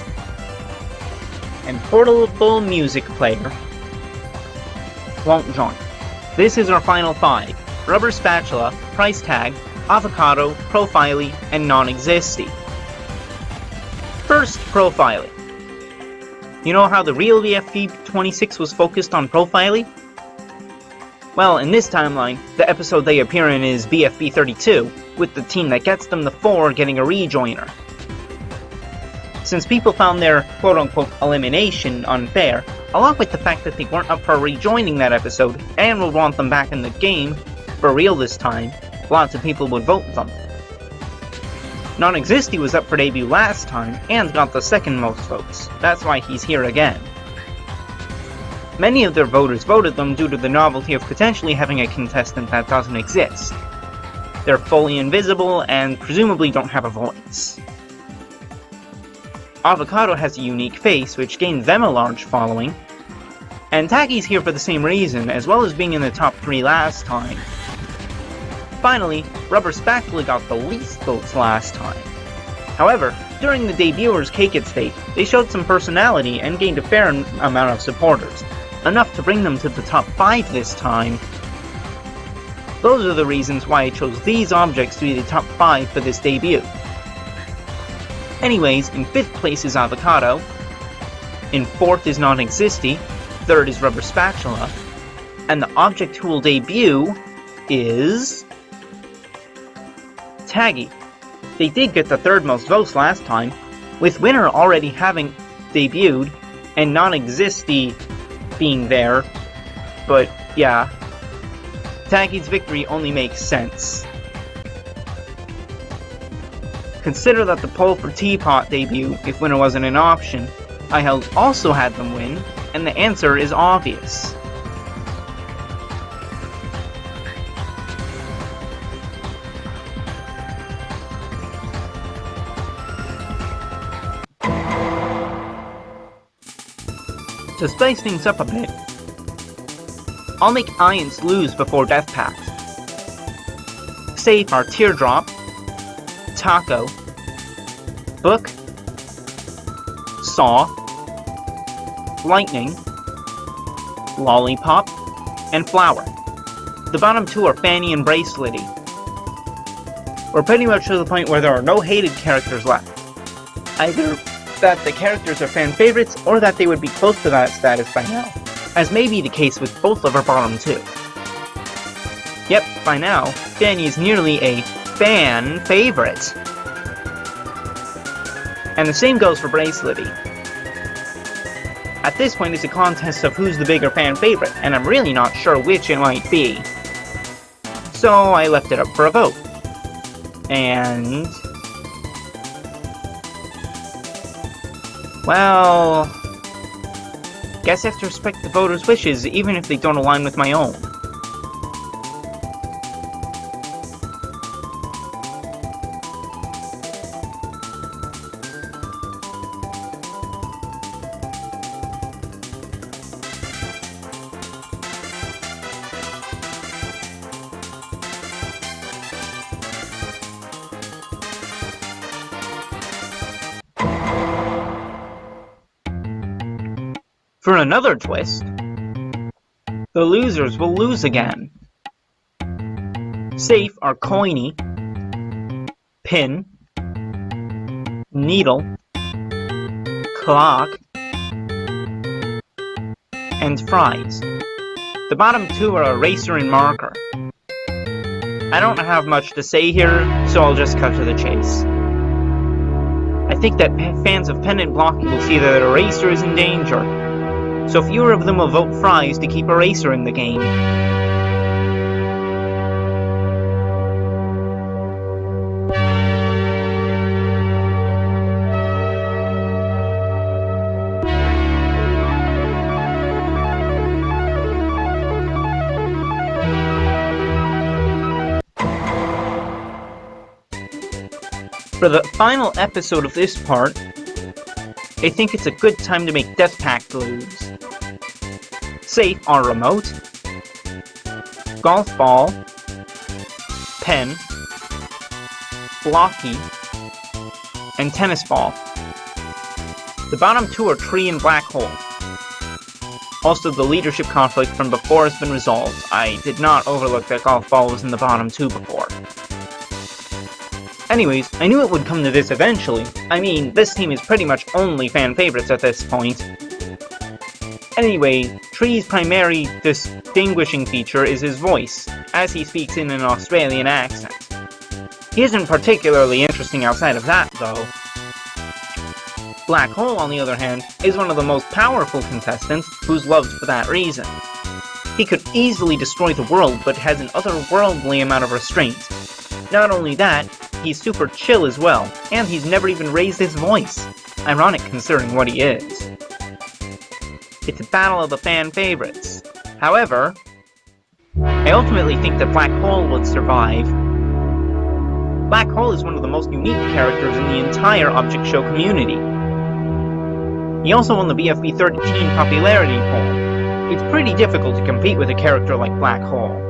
and Portable Music Player. Won't join. This is our final 5. Rubber Spatula, Price Tag, Avocado, Profiley, and Non-Existy. First, Profiley. You know how the real BFB 26 was focused on Profiley? Well, in this timeline, the episode they appear in is BFB 32, with the team that gets them the 4 getting a rejoiner. Since people found their quote-unquote elimination unfair, along with the fact that they weren't up for rejoining that episode and would want them back in the game, for real this time, lots of people would vote them. Non-Existy was up for debut last time and got the second most votes. That's why he's here again. Many of their voters voted them due to the novelty of potentially having a contestant that doesn't exist. They're fully invisible and presumably don't have a voice. Avocado has a unique face, which gained them a large following. And Taggy's here for the same reason, as well as being in the top 3 last time. Finally, Rubber Spatula got the least votes last time. However, during the debuters' Cake It stage, they showed some personality and gained a fair amount of supporters, enough to bring them to the top 5 this time. Those are the reasons why I chose these objects to be the top 5 for this debut. Anyways, in 5th place is Avocado, in 4th is Non-Existy, 3rd is Rubber Spatula, and the object who will debut is Taggy. They did get the 3rd most votes last time, with Winner already having debuted, and Non-Existy being there, but yeah, Taggy's victory only makes sense. Consider that the poll for Teapot debut, if Winner wasn't an option, I also had them win, and the answer is obvious. To spice things up a bit, I'll make Iance lose before Death Pact. Safe are Teardrop, Taco, Book, Saw, Lightning, Lollipop, and Flower. The bottom 2 are Fanny and Bracelety. We're pretty much to the point where there are no hated characters left. Either that the characters are fan favorites, or that they would be close to that status by now, as may be the case with both of our bottom 2. Yep, by now, Fanny is nearly a fan favorite. And the same goes for Bracelety. At this point it's a contest of who's the bigger fan favorite, and I'm really not sure which it might be. So I left it up for a vote. And well, guess I have to respect the voters' wishes even if they don't align with my own. For another twist, the losers will lose again. Safe are Coiny, Pin, Needle, Clock, and Fries. The bottom two are Eraser and Marker. I don't have much to say here, so I'll just cut to the chase. I think that fans of Pen and Blocking will see that Eraser is in danger, so fewer of them will vote Fries to keep Eraser in the game. For the final episode of this part, I think it's a good time to make Death Pact lose. Safe are Remote, Golf Ball, Pen, Blocky, and Tennis Ball. The bottom two are Tree and Black Hole. Also, the leadership conflict from before has been resolved. I did not overlook that Golf Ball was in the bottom two before. Anyways, I knew it would come to this eventually. I mean, this team is pretty much only fan favorites at this point. Anyway, Tree's primary distinguishing feature is his voice, as he speaks in an Australian accent. He isn't particularly interesting outside of that, though. Black Hole, on the other hand, is one of the most powerful contestants who's loved for that reason. He could easily destroy the world, but has an otherworldly amount of restraint. Not only that, he's super chill as well, and he's never even raised his voice. Ironic considering what he is. It's a battle of the fan favorites. However, I ultimately think that Black Hole would survive. Black Hole is one of the most unique characters in the entire Object Show community. He also won the BFB 13 popularity poll. It's pretty difficult to compete with a character like Black Hole.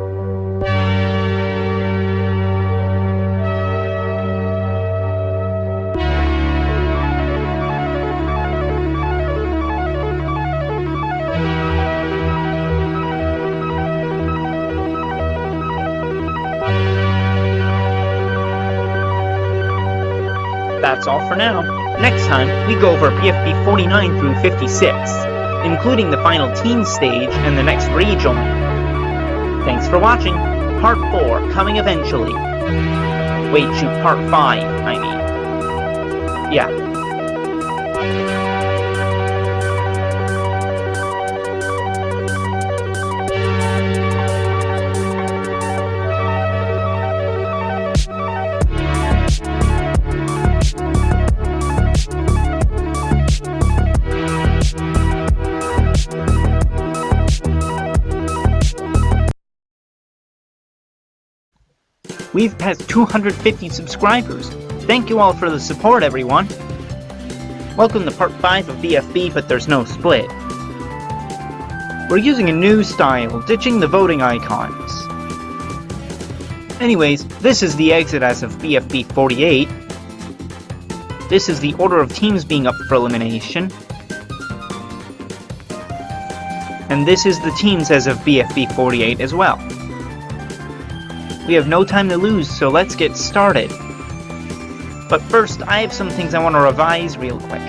That's all for now. Next time, we go over BFB 49 through 56, including the final team stage and the next rejoin. Thanks for watching. Part 4 coming eventually. Wait, shoot, Part 5, I mean. Yeah. We've passed 250 subscribers. Thank you all for the support, everyone. Welcome to part 5 of BFB, but there's no split. We're using a new style, ditching the voting icons. Anyways, this is the exit as of BFB 48. This is the order of teams being up for elimination. And this is the teams as of BFB 48 as well. We have no time to lose, so let's get started. But first, I have some things I want to revise real quick.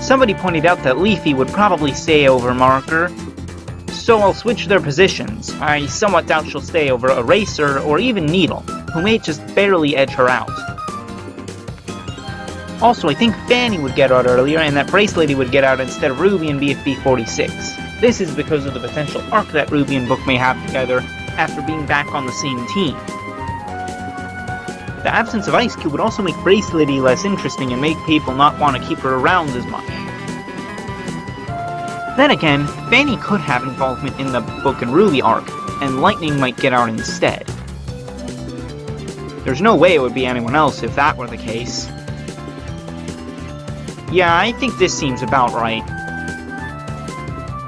Somebody pointed out that Leafy would probably stay over Marker, so I'll switch their positions. I somewhat doubt she'll stay over Eraser or even Needle, who may just barely edge her out. Also, I think Fanny would get out earlier and that Bracelady would get out instead of Ruby in BFB 46. This is because of the potential arc that Ruby and Book may have together after being back on the same team. The absence of Ice Cube would also make Bracelady less interesting and make people not want to keep her around as much. Then again, Fanny could have involvement in the Book and Ruby arc, and Lightning might get out instead. There's no way it would be anyone else if that were the case. Yeah, I think this seems about right.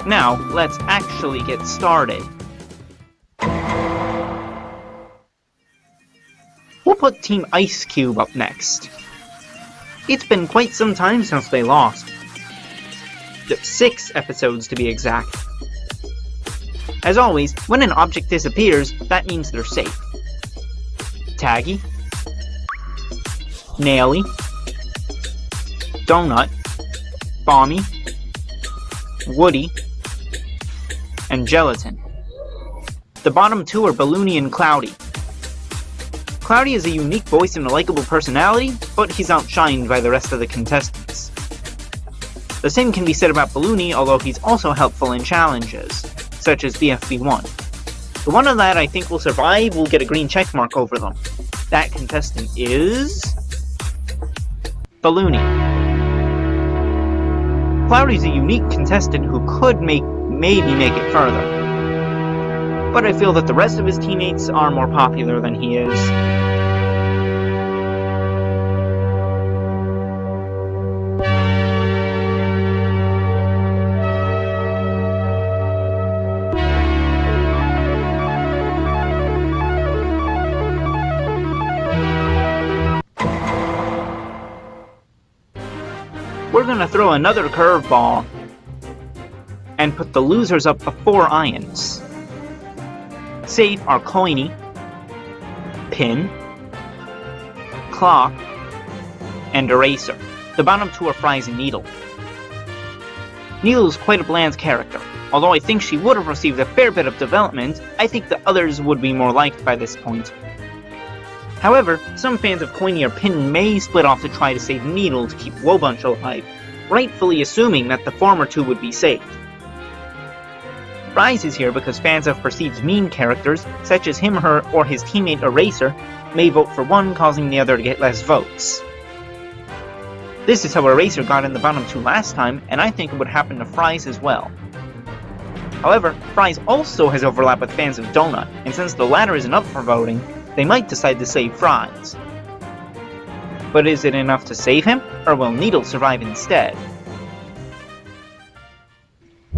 Now, let's actually get started. We'll put Team Ice Cube up next. It's been quite some time since they lost. 6 episodes to be exact. As always, when an object disappears, that means they're safe. Taggy. Naily, Donut, Bommy, Woody, and Gelatin. The bottom two are Balloony and Cloudy. Cloudy is a unique voice and a likable personality, but he's outshined by the rest of the contestants. The same can be said about Balloony, although he's also helpful in challenges, such as BFB 1. The one on that I think will survive will get a green checkmark over them. That contestant is... Balloony. Cloudy's a unique contestant who could maybe make it further. But I feel that the rest of his teammates are more popular than he is. We're gonna throw another curveball and put the losers up before Iance. Safe are Coiny, Pin, Clock, and Eraser. The bottom two are Fries and Needle. Needle is quite a bland character. Although I think she would have received a fair bit of development, I think the others would be more liked by this point. However, some fans of Coiny or Pin may split off to try to save Needle to keep Wobunch alive, rightfully assuming that the former two would be saved. Fries is here because fans of perceived mean characters, such as him, her, or his teammate Eraser, may vote for one, causing the other to get less votes. This is how Eraser got in the bottom two last time, and I think it would happen to Fries as well. However, Fries also has overlap with fans of Donut, and since the latter isn't up for voting, they might decide to save Fries. But is it enough to save him, or will Needle survive instead?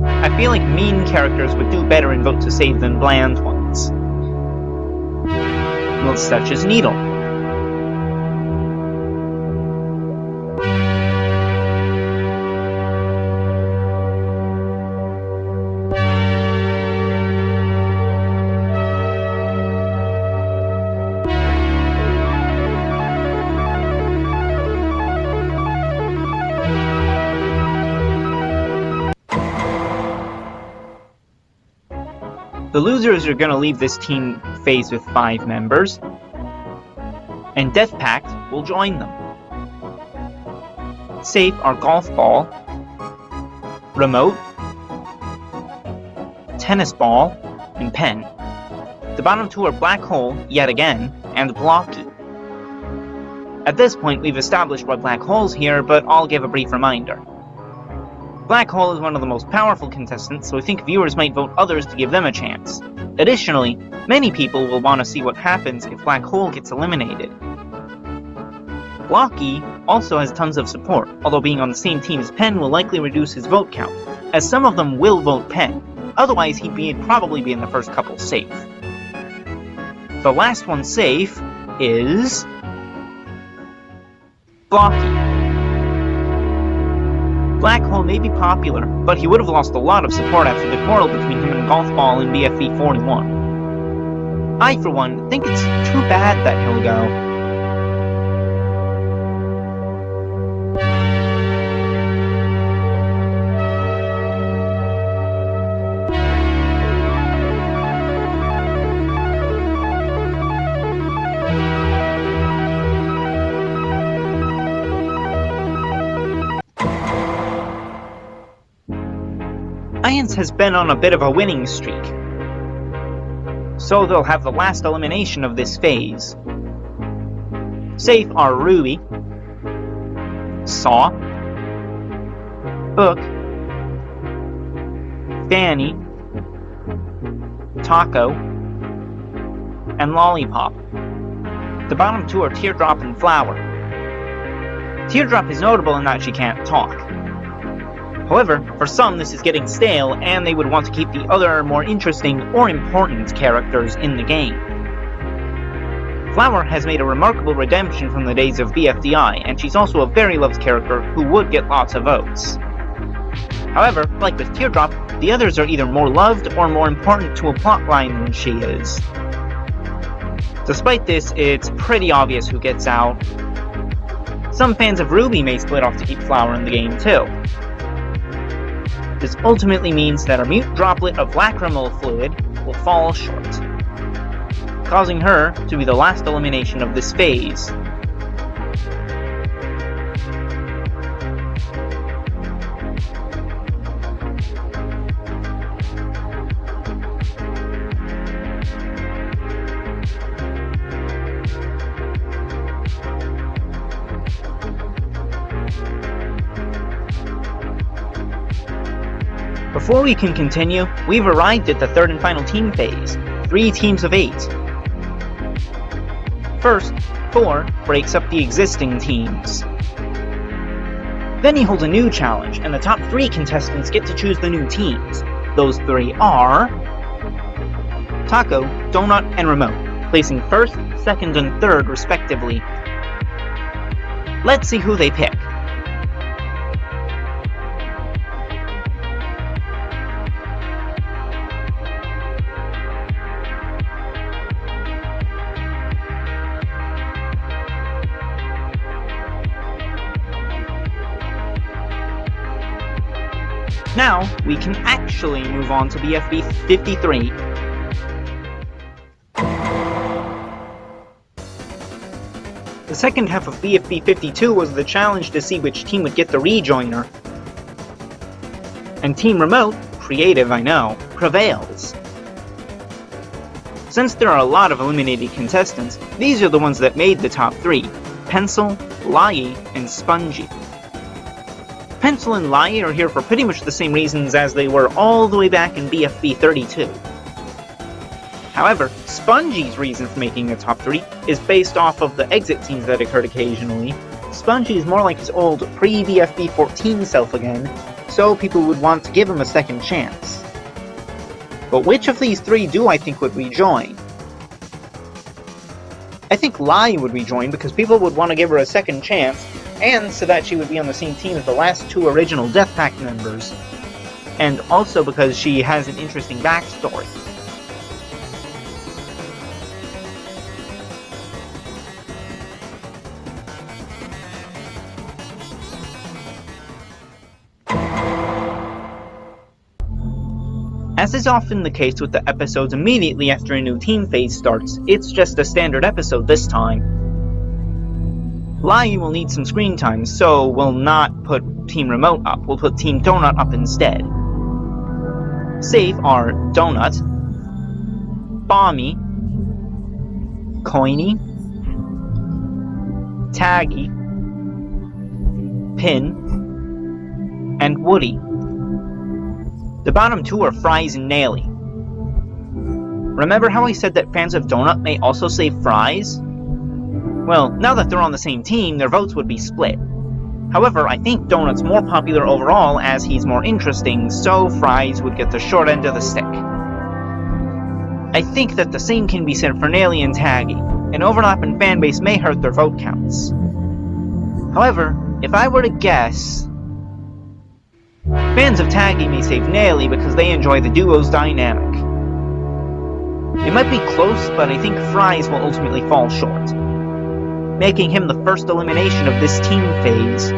I feel like mean characters would do better in vote to save than bland ones. Well, such as Needle. The losers are going to leave this team phase with 5 members, and Death Pact will join them. Safe are Golf Ball, Remote, Tennis Ball, and Pen. The bottom two are Black Hole, yet again, and Blocky. At this point, we've established why Black Hole's here, but I'll give a brief reminder. Black Hole is one of the most powerful contestants, so I think viewers might vote others to give them a chance. Additionally, many people will want to see what happens if Black Hole gets eliminated. Blocky also has tons of support, although being on the same team as Pen will likely reduce his vote count, as some of them will vote Pen, otherwise he'd probably be in the first couple safe. The last one safe is... Blocky. Black Hole may be popular, but he would have lost a lot of support after the quarrel between him and Golf Ball in BFB 41. I, for one, think it's too bad that he'll go. Iance has been on a bit of a winning streak, so they'll have the last elimination of this phase. Safe are Ruby, Saw, Book, Fanny, Taco, and Lollipop. The bottom two are Teardrop and Flower. Teardrop is notable in that she can't talk. However, for some this is getting stale, and they would want to keep the other more interesting or important characters in the game. Flower has made a remarkable redemption from the days of BFDI, and she's also a very loved character who would get lots of votes. However, like with Teardrop, the others are either more loved or more important to a plotline than she is. Despite this, it's pretty obvious who gets out. Some fans of Ruby may split off to keep Flower in the game too. This ultimately means that our mute droplet of lacrimal fluid will fall short, causing her to be the last elimination of this phase. Before we can continue, we've arrived at the third and final team phase, 3 teams of 8. First, 4 breaks up the existing teams. Then he holds a new challenge, and the top 3 contestants get to choose the new teams. Those 3 are Taco, Donut, and Remote, placing 1st, 2nd, and 3rd respectively. Let's see who they pick. Now, we can actually move on to BFB 53. The second half of BFB 52 was the challenge to see which team would get the rejoiner. And Team Remote, creative I know, prevails. Since there are a lot of eliminated contestants, these are the ones that made the top 3, Pencil, Lai, and Spongy. Pencil and Lai are here for pretty much the same reasons as they were all the way back in BFB 32. However, Spongy's reason for making the top 3 is based off of the exit scenes that occurred occasionally. Spongy is more like his old pre-BFB 14 self again, so people would want to give him a second chance. But which of these 3 do I think would rejoin? I think Lai would rejoin because people would want to give her a second chance, and so that she would be on the same team as the last 2 original Death Pact members, and also because she has an interesting backstory. As is often the case with the episodes immediately after a new team phase starts, it's just a standard episode this time. Lai will need some screen time, so we'll not put Team Remote up, we'll put Team Donut up instead. Safe are Donut, Bommy, Coiny, Taggy, Pin, and Woody. The bottom 2 are Fries and Naily. Remember how I said that fans of Donut may also save Fries? Well, now that they're on the same team, their votes would be split. However, I think Donut's more popular overall as he's more interesting, so Fries would get the short end of the stick. I think that the same can be said for Naily and Taggy. An overlap in fanbase may hurt their vote counts. However, if I were to guess, fans of Taggy may save Naily because they enjoy the duo's dynamic. It might be close, but I think Fries will ultimately fall short, making him the first elimination of this team phase.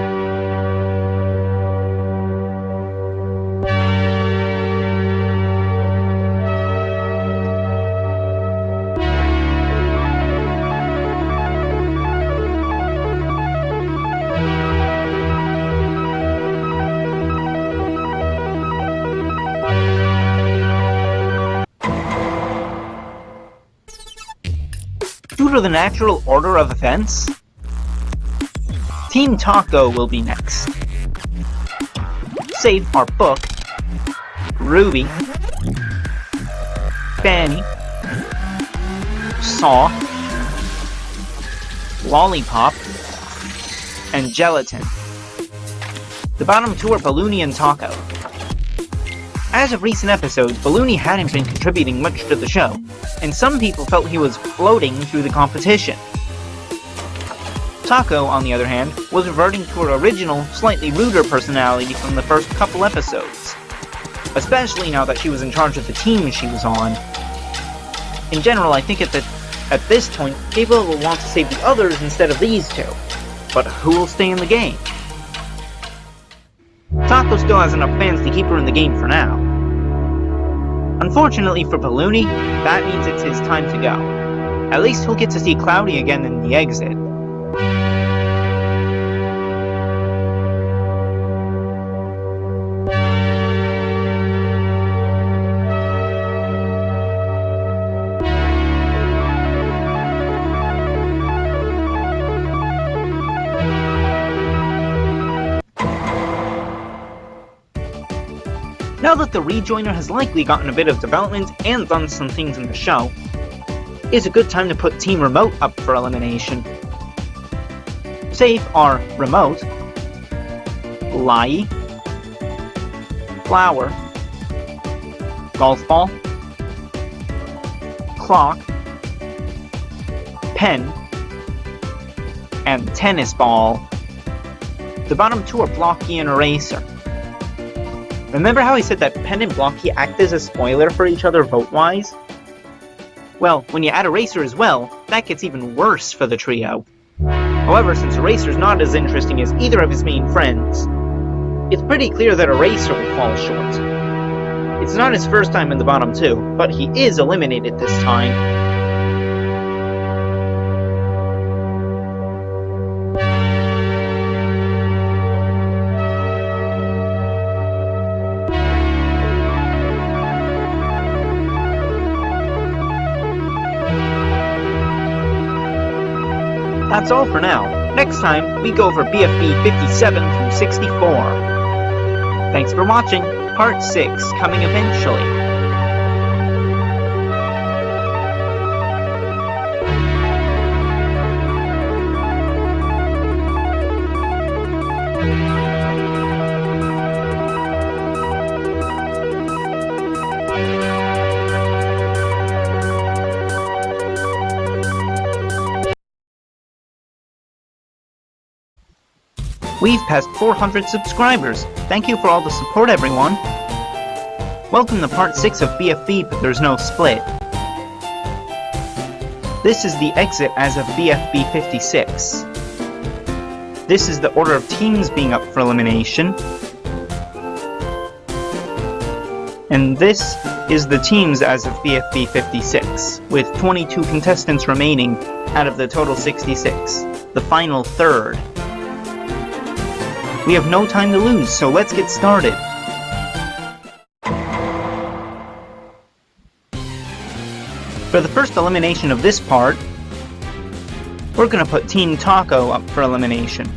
Due to the natural order of events, Team Taco will be next. Save are Book, Ruby, Fanny, Saw, Lollipop, and Gelatin. The bottom 2 are Balloony and Taco. As of recent episodes, Balloony hadn't been contributing much to the show, and some people felt he was floating through the competition. Taco, on the other hand, was reverting to her original, slightly ruder personality from the first couple episodes, especially now that she was in charge of the team she was on. In general, I think at this point, people will want to save the others instead of these 2. but who will stay in the game? Taco still has enough fans to keep her in the game for now. Unfortunately for Balloony, that means it's his time to go. At least he'll get to see Cloudy again in the exit. Now that the Rejoiner has likely gotten a bit of development and done some things in the show, it's a good time to put Team Remote up for elimination. Safe are Remote, Lai, Flower, Golf Ball, Clock, Pen, and Tennis Ball. The bottom two are Blocky and Eraser. Remember how I said that Pen and Blocky act as a spoiler for each other vote-wise? Well, when you add Eraser as well, that gets even worse for the trio. However, since Eraser's not as interesting as either of his main friends, it's pretty clear that Eraser will fall short. It's not his first time in the bottom two, but he is eliminated this time. That's all for now. Next time, we go over BFB 57 through 64. Thanks for watching. Part 6 coming eventually. We've passed 400 subscribers. Thank you for all the support, everyone. Welcome to part 6 of BFB, but there's no split. This is the exit as of BFB 56. This is the order of teams being up for elimination. And this is the teams as of BFB 56, with 22 contestants remaining out of the total 66, the final third. We have no time to lose, so let's get started. For the first elimination of this part, we're gonna put Team Taco up for elimination.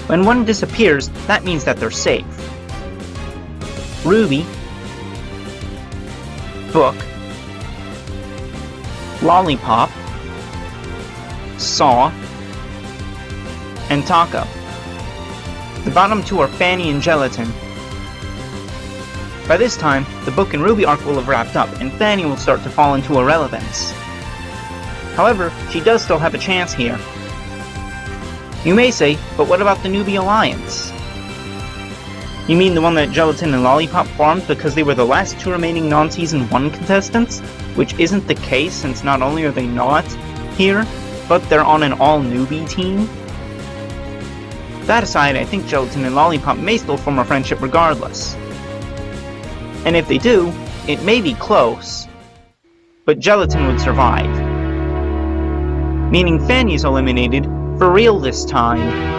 When one disappears, that means that they're safe. Ruby, Book, Lollipop, Saw, and Taco. The bottom two are Fanny and Gelatin. By this time, the Book and Ruby arc will have wrapped up, and Fanny will start to fall into irrelevance. However, she does still have a chance here. You may say, but what about the newbie alliance? You mean the one that Gelatin and Lollipop formed because they were the last two remaining non-Season 1 contestants? Which isn't the case, since not only are they not here, but they're on an all-newbie team? That aside, I think Gelatin and Lollipop may still form a friendship regardless. And if they do, it may be close, but Gelatin would survive. Meaning Fanny's eliminated for real this time.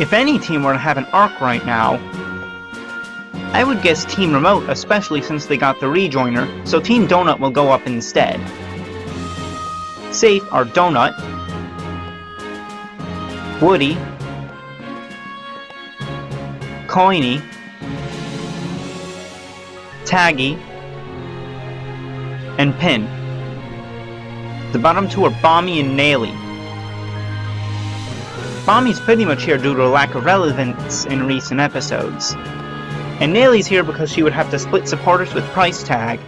If any team were to have an arc right now, I would guess Team Remote, especially since they got the Rejoiner, so Team Donut will go up instead. Safe are Donut, Woody, Coiny, Taggy, and Pin. The bottom two are Bommy and Naily. Bommy's pretty much here due to a lack of relevance in recent episodes. And Nelly's here because she would have to split supporters with Price Tag.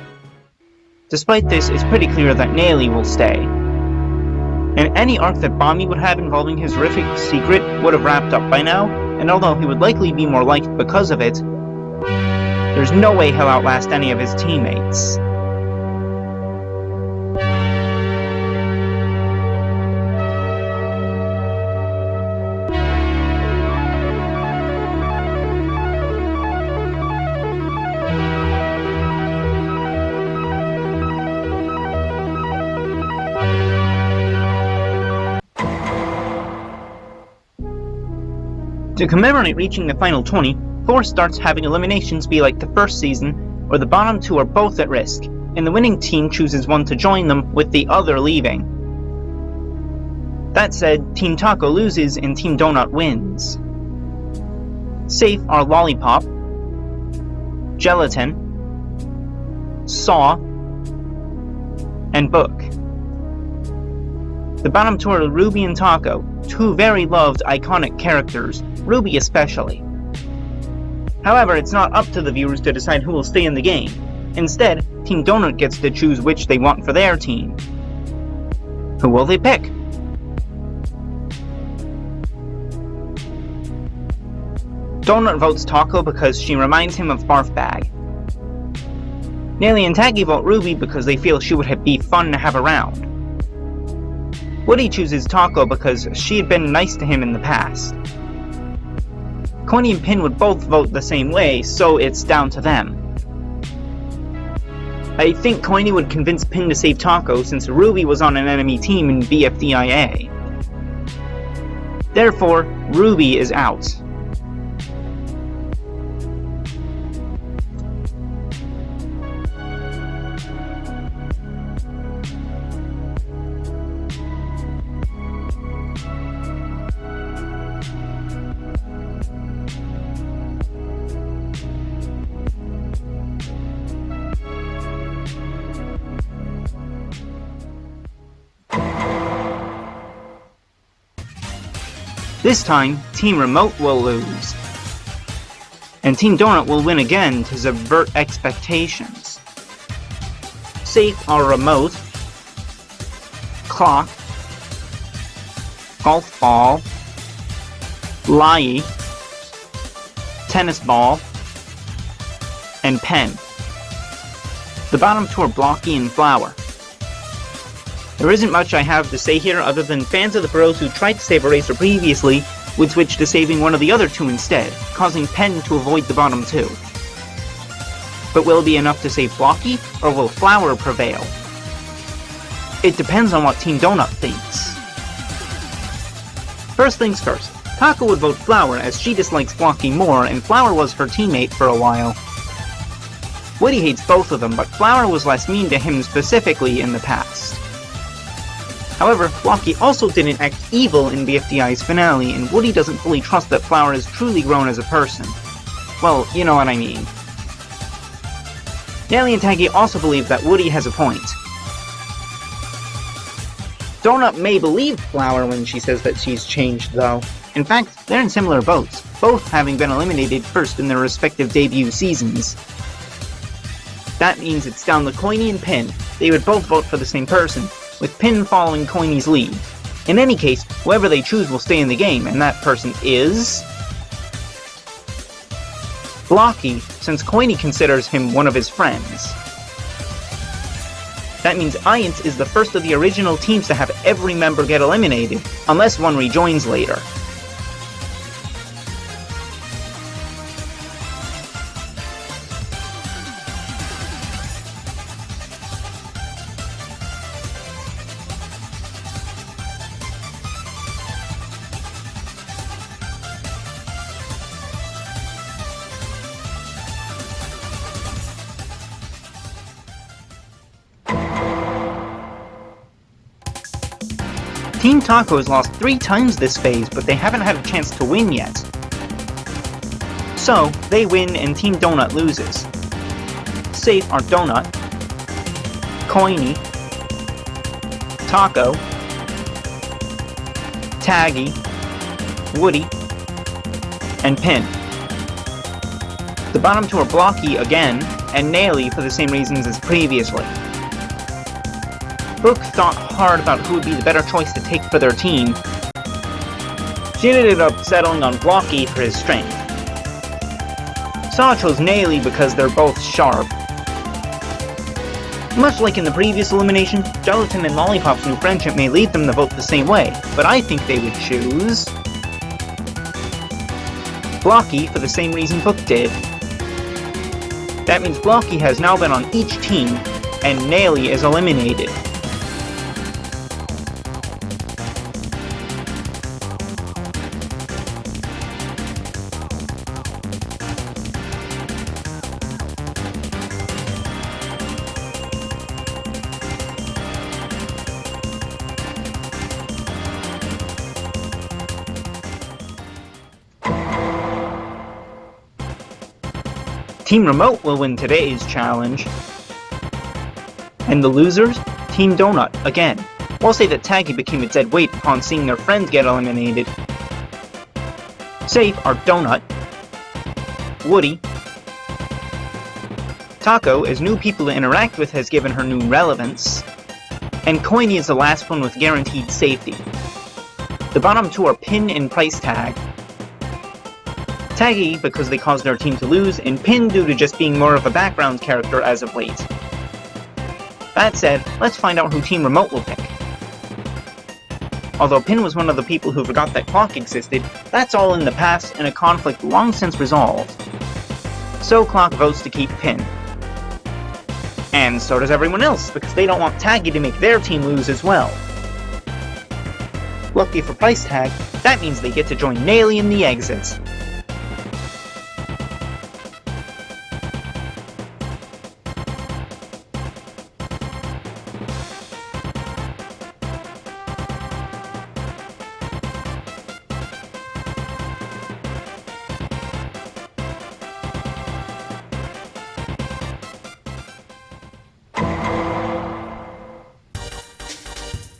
Despite this, it's pretty clear that Nelly will stay. And any arc that Bombi would have involving his horrific secret would have wrapped up by now, and although he would likely be more liked because of it, there's no way he'll outlast any of his teammates. To commemorate reaching the final 20, 4 starts having eliminations be like the first season, where the bottom 2 are both at risk, and the winning team chooses one to join them with the other leaving. That said, Team Taco loses and Team Donut wins. Safe are Lollipop, Gelatin, Saw, and Book. The bottom 2 are Ruby and Taco, 2 very loved, iconic characters, Ruby especially. However, it's not up to the viewers to decide who will stay in the game. Instead, Team Donut gets to choose which they want for their team. Who will they pick? Donut votes Taco because she reminds him of Barf Bag. Nelly and Taggy vote Ruby because they feel she would be fun to have around. Woody chooses Taco because she had been nice to him in the past. Coiny and Pin would both vote the same way, so it's down to them. I think Coiny would convince Pin to save Taco since Ruby was on an enemy team in BFDIA. Therefore, Ruby is out. This time, Team Remote will lose. And Team Donut will win again to subvert expectations. Safe are Remote, Clock, Golf Ball, Lai, Tennis Ball, and Pen. The bottom 2 are Blocky and Flower. There isn't much I have to say here other than fans of the bros who tried to save Eraser previously would switch to saving one of the other 2 instead, causing Pen to avoid the bottom 2. But will it be enough to save Blocky, or will Flower prevail? It depends on what Team Donut thinks. First things first, Taco would vote Flower as she dislikes Blocky more and Flower was her teammate for a while. Woody hates both of them, but Flower was less mean to him specifically in the past. However, Blocky also didn't act evil in BFDI's finale, and Woody doesn't fully trust that Flower has truly grown as a person. Well, you know what I mean. Nelly and Taggy also believe that Woody has a point. Donut may believe Flower when she says that she's changed, though. In fact, they're in similar boats, both having been eliminated first in their respective debut seasons. That means it's down to Coiny and Pin. They would both vote for the same person, with Pin following Coiny's lead. In any case, whoever they choose will stay in the game, and that person is... Blocky, since Coiny considers him one of his friends. That means Iance is the first of the original teams to have every member get eliminated, unless one rejoins later. Team Taco has lost 3 times this phase, but they haven't had a chance to win yet. So, they win and Team Donut loses. Safe are Donut, Coiny, Taco, Taggy, Woody, and Pin. The bottom two are Blocky again, and Naily for the same reasons as previously. Book thought hard about who would be the better choice to take for their team. She ended up settling on Blocky for his strength. Saw chose Naily because they're both sharp. Much like in the previous elimination, Gelatin and Lollipop's new friendship may lead them to vote the same way, but I think they would choose Blocky for the same reason Book did. That means Blocky has now been on each team, and Naily is eliminated. Team Remote will win today's challenge. And the losers? Team Donut, again. We'll say that Taggy became a dead weight upon seeing their friends get eliminated. Safe are Donut, Woody, Taco, as new people to interact with has given her new relevance, and Coiny is the last one with guaranteed safety. The bottom two are Pin and Price Tag. Taggy because they caused their team to lose, and Pin due to just being more of a background character as of late. That said, let's find out who Team Remote will pick. Although Pin was one of the people who forgot that Clock existed, that's all in the past and a conflict long since resolved. So Clock votes to keep Pin. And so does everyone else, because they don't want Taggy to make their team lose as well. Lucky for Price Tag, that means they get to join Naily in the exits.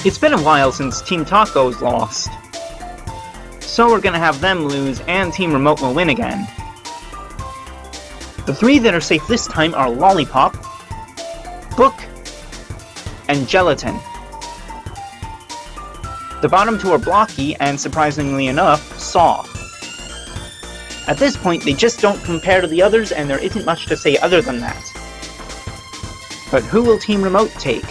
It's been a while since Team Taco's lost, so we're gonna have them lose and Team Remote will win again. The three that are safe this time are Lollipop, Book, and Gelatin. The bottom two are Blocky and, surprisingly enough, Saw. At this point, they just don't compare to the others and there isn't much to say other than that. But who will Team Remote take?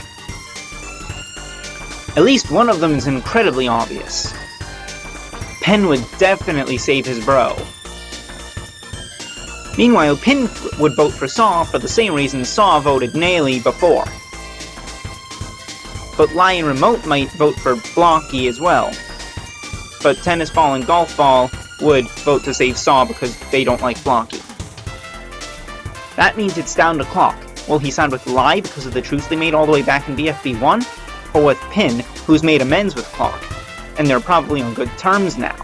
At least one of them is incredibly obvious. Pen would definitely save his bro. Meanwhile, Pin would vote for Saw for the same reason Saw voted Naily before. But Lion Remote might vote for Blocky as well. But Tennis Ball and Golf Ball would vote to save Saw because they don't like Blocky. That means it's down to Clock. Will he side with Lie because of the truce they made all the way back in BFB 1? Or with Pin, who's made amends with Clock, and they're probably on good terms now.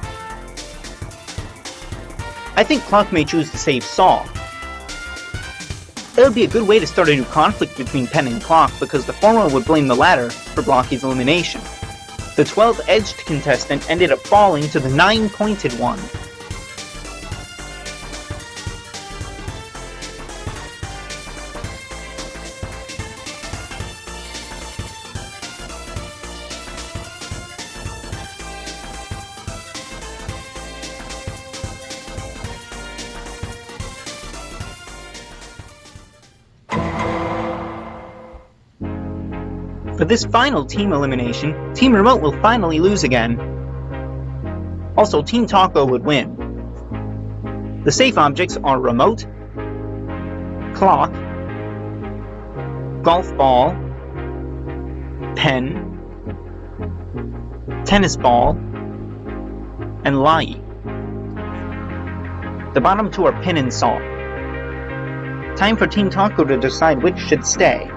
I think Clock may choose to save Saw. That would be a good way to start a new conflict between Pen and Clock, because the former would blame the latter for Blocky's elimination. The 12-edged contestant ended up falling to the 9-pointed one. For this final team elimination, Team Remote will finally lose again. Also, Team Taco would win. The safe objects are Remote, Clock, Golf Ball, Pen, Tennis Ball, and Lai. The bottom two are Pin and Saw. Time for Team Taco to decide which should stay.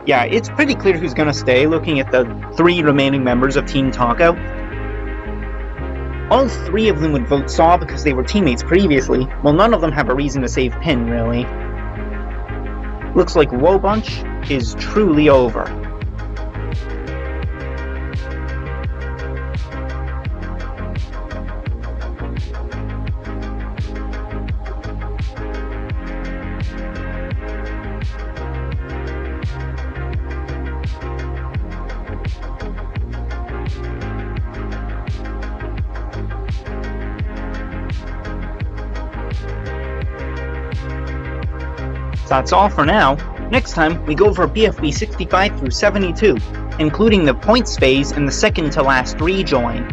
Yeah, it's pretty clear who's gonna stay, looking at the 3 remaining members of Team Taco. All 3 of them would vote Saw because they were teammates previously, while none of them have a reason to save Pin, really. Looks like Woe Bunch is truly over. That's all for now. Next time, we go over BFB 65 through 72, including the points phase and the second to last rejoin.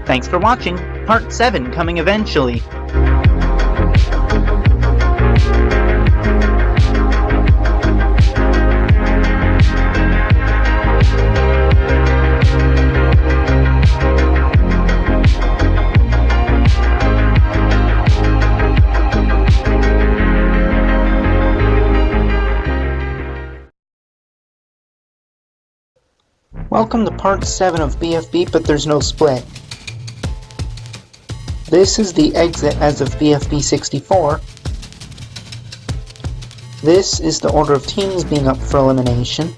Thanks for watching. Part 7 coming eventually. Welcome to part 7 of BFB, but there's no split. This is the exit as of BFB 64. This is the order of teams being up for elimination.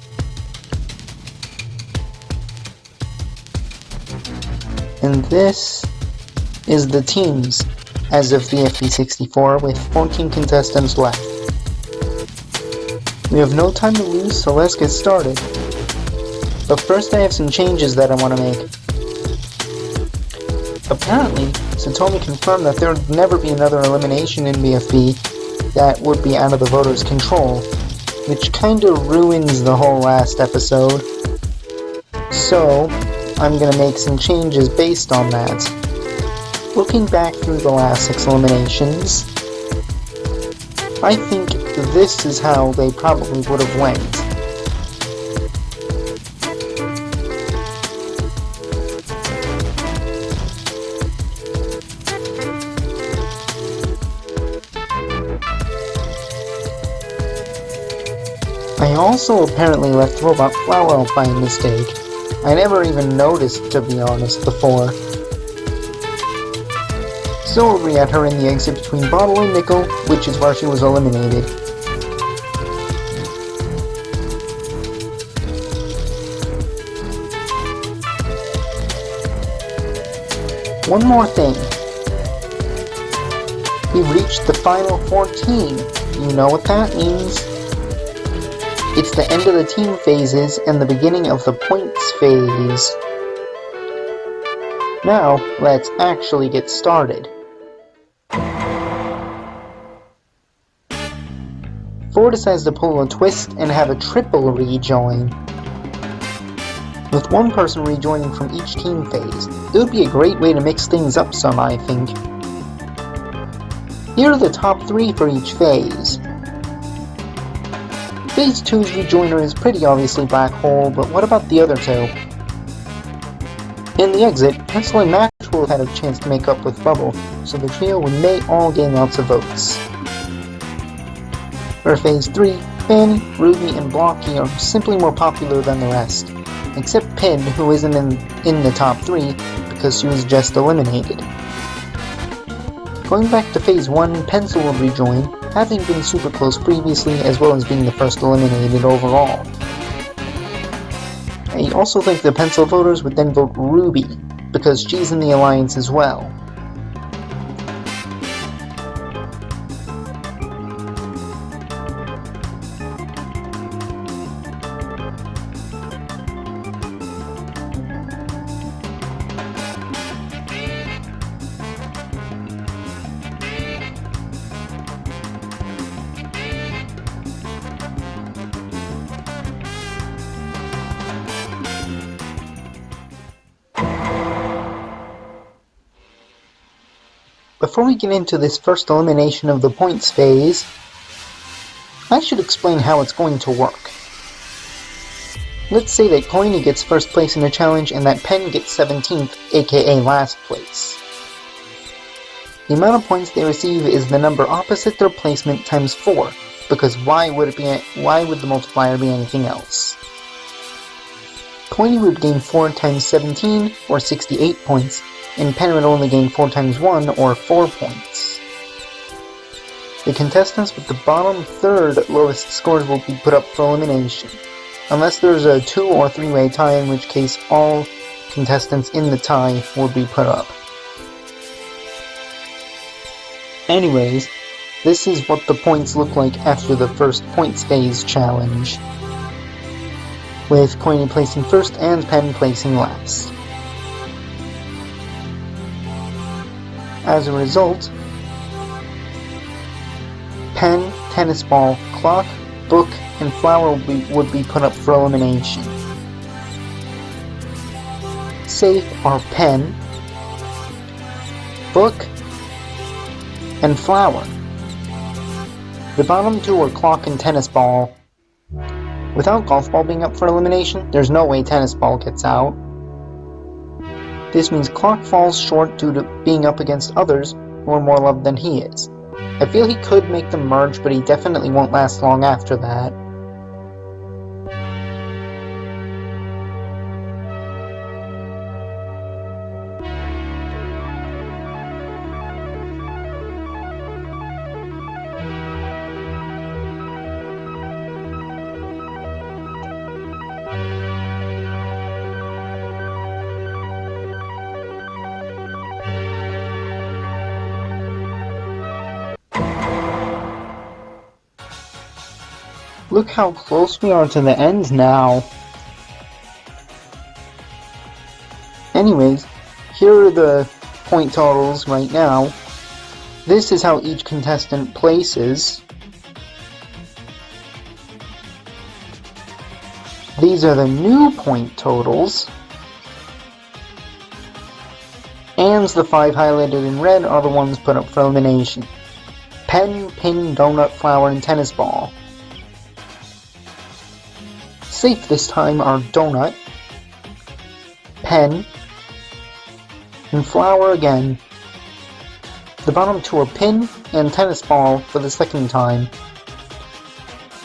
And this is the teams as of BFB 64 with 14 contestants left. We have no time to lose, so let's get started. But first I have some changes that I want to make. Apparently, Satomi confirmed that there would never be another elimination in BFB that would be out of the voters' control, which kinda ruins the whole last episode. So, I'm gonna make some changes based on that. Looking back through the last 6 eliminations, I think this is how they probably would have went. I also apparently left Robot Flower out by mistake. I never even noticed, to be honest, before. So we had her in the exit between Bottle and Nickel, which is where she was eliminated. One more thing. We reached the final 14. You know what that means? It's the end of the team phases and the beginning of the points phase. Now, let's actually get started. Four decides to pull a twist and have a triple rejoin. With one person rejoining from each team phase, it would be a great way to mix things up some, I think. Here are the top 3 for each phase. Phase 2's rejoiner is pretty obviously Black Hole, but what about the other 2? In the exit, Pencil and Maxwell had a chance to make up with Bubble, so the trio may all gain lots of votes. For Phase 3, Finn, Ruby, and Blocky are simply more popular than the rest, except Pin, who isn't in the top 3 because she was just eliminated. Going back to Phase 1, Pencil will rejoin, having been super close previously as well as being the first eliminated overall. I also think the Pencil voters would then vote Ruby, because she's in the alliance as well. Before we get into this first elimination of the points phase, I should explain how it's going to work. Let's say that Coiny gets first place in a challenge and that Pen gets 17th, aka last place. The amount of points they receive is the number opposite their placement times 4, because why would the multiplier be anything else? Coiny would gain 4 times 17, or 68 points, and Pen would only gain 4 times 1, or 4 points. The contestants with the bottom third lowest scores will be put up for elimination, unless there's a 2 or 3-way tie, in which case all contestants in the tie will be put up. Anyways, this is what the points look like after the first points phase challenge, with Coiny placing first and Pen placing last. As a result, Pen tennis ball, clock, book, and flower would be put up for elimination. Safe are pen, book, and flower. The bottom two are clock and tennis ball. Without golf ball being up for elimination, there's no way tennis ball gets out. This means clock falls short due to being up against others who are more loved than he is. I feel he could make them merge, but he definitely won't last long after that. Look how close we are to the end now. Anyways, here are the point totals right now. This is how each contestant places. These are the new point totals. And the 5 highlighted in red are the ones put up for elimination. Pen, pin, donut, flower, and tennis ball. Safe this time are donut, pen, and flower again. The bottom two are pin and tennis ball for the second time.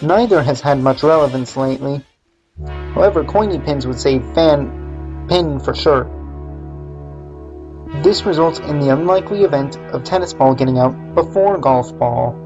Neither has had much relevance lately. However, coiny pins would save pin for sure. This results in the unlikely event of tennis ball getting out before golf ball.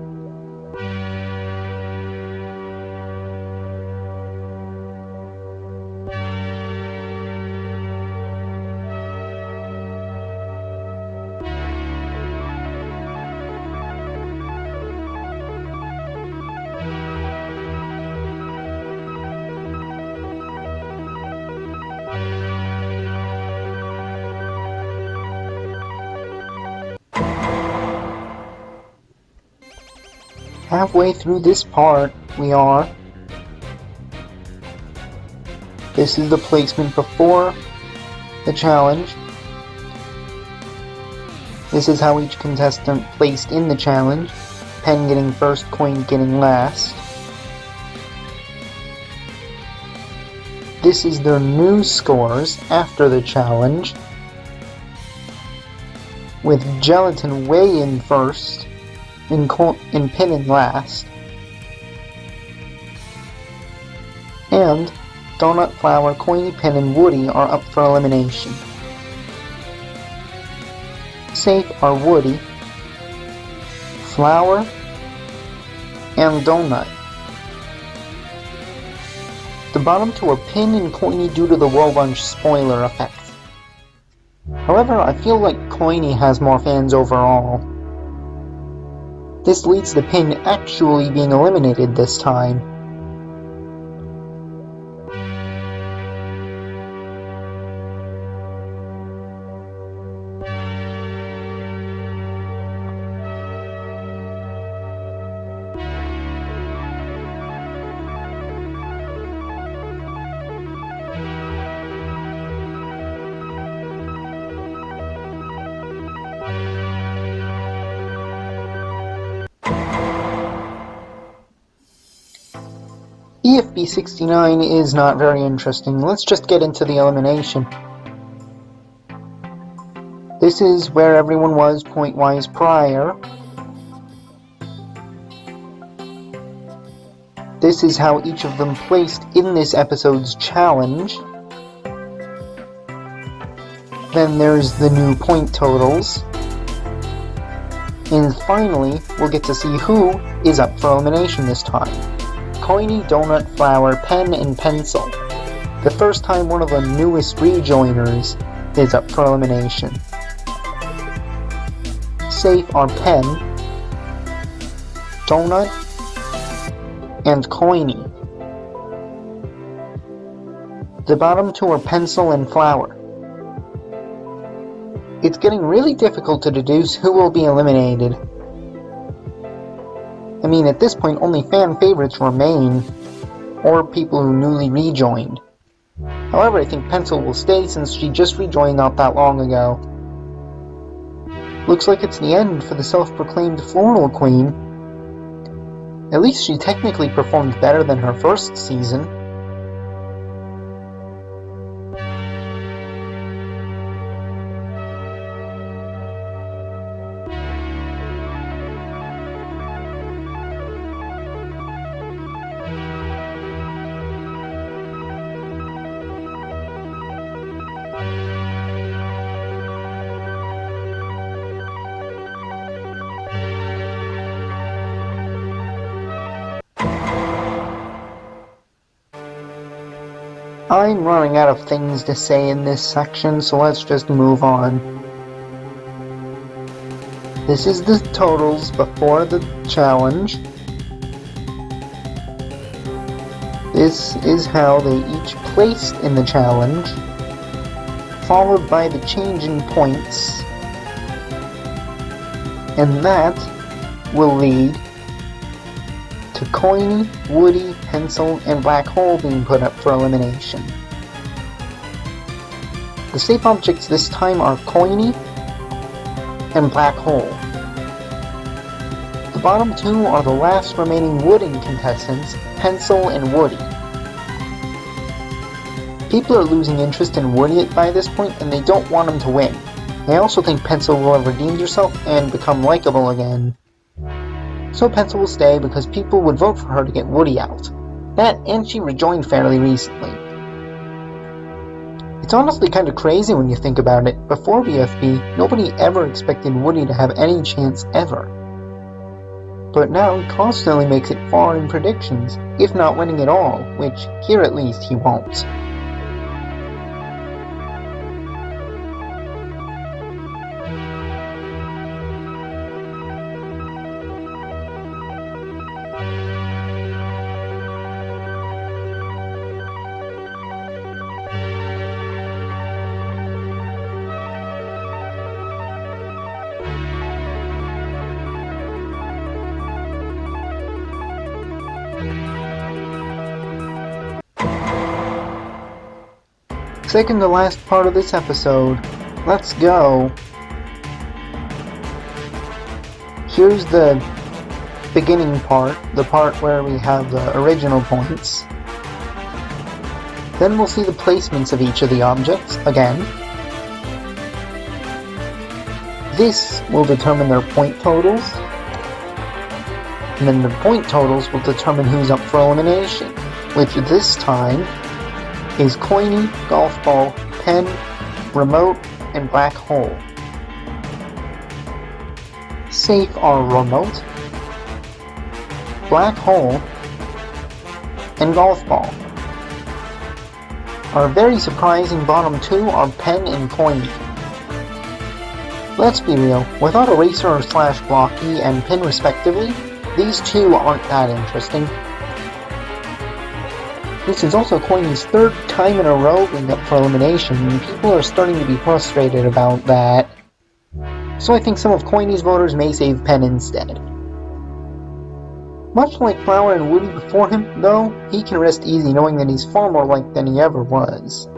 Halfway through this part, we are. This is the placement before the challenge. This is how each contestant placed in the challenge. Pen getting first, coin getting last. This is their new scores after the challenge, with gelatin way in first, and pin in last, and donut, flower, coiny, pin, and woody are up for elimination. Safe are woody, flower, and donut. The bottom two are pin and coiny due to the Woe Bunch spoiler effect. However, I feel like coiny has more fans overall. This leads to pin actually being eliminated this time. BFB 69 is not very interesting. Let's just get into the elimination. This is where everyone was point-wise prior. This is how each of them placed in this episode's challenge. Then there's the new point totals. And finally, we'll get to see who is up for elimination this time. Coiny, donut, flower, pen, and pencil. The first time one of the newest rejoiners is up for elimination. Safe are pen, donut, and coiny. The bottom two are pencil and flower. It's getting really difficult to deduce who will be eliminated. I mean, at this point, only fan favorites remain, or people who newly rejoined. However, I think Pencil will stay since she just rejoined not that long ago. Looks like it's the end for the self-proclaimed Floral Queen. At least she technically performed better than her first season. I'm running out of things to say in this section, so let's just move on. This is the totals before the challenge. This is how they each placed in the challenge, followed by the change in points, and that will lead to Coiny, Woody, Pencil, and Black Hole being put up for elimination. The safe objects this time are Coiny and Black Hole. The bottom two are the last remaining wooden contestants, Pencil and Woody. People are losing interest in Woody by this point, and they don't want him to win. They also think Pencil will have redeemed herself and become likable again. So Pencil will stay because people would vote for her to get Woody out. That, and she rejoined fairly recently. It's honestly kind of crazy when you think about it. Before BFB, nobody ever expected Woody to have any chance ever. But now he constantly makes it far in predictions, if not winning at all, which here at least he won't. Second to last part of this episode. Let's go. Here's the beginning part, the part where we have the original points. Then we'll see the placements of each of the objects again. This will determine their point totals. And then the point totals will determine who's up for elimination, which this time is Coiny, Golf Ball, Pen, Remote, and Black Hole. Safe are Remote, Black Hole, and Golf Ball. Our very surprising bottom two are Pen and Coiny. Let's be real, without Eraser slash Blocky and Pin respectively, these two aren't that interesting. This is also Coiny's third time in a row being up for elimination, and people are starting to be frustrated about that. So I think some of Coiny's voters may save Pen instead. Much like Flower and Woody before him, though, he can rest easy knowing that he's far more liked than he ever was.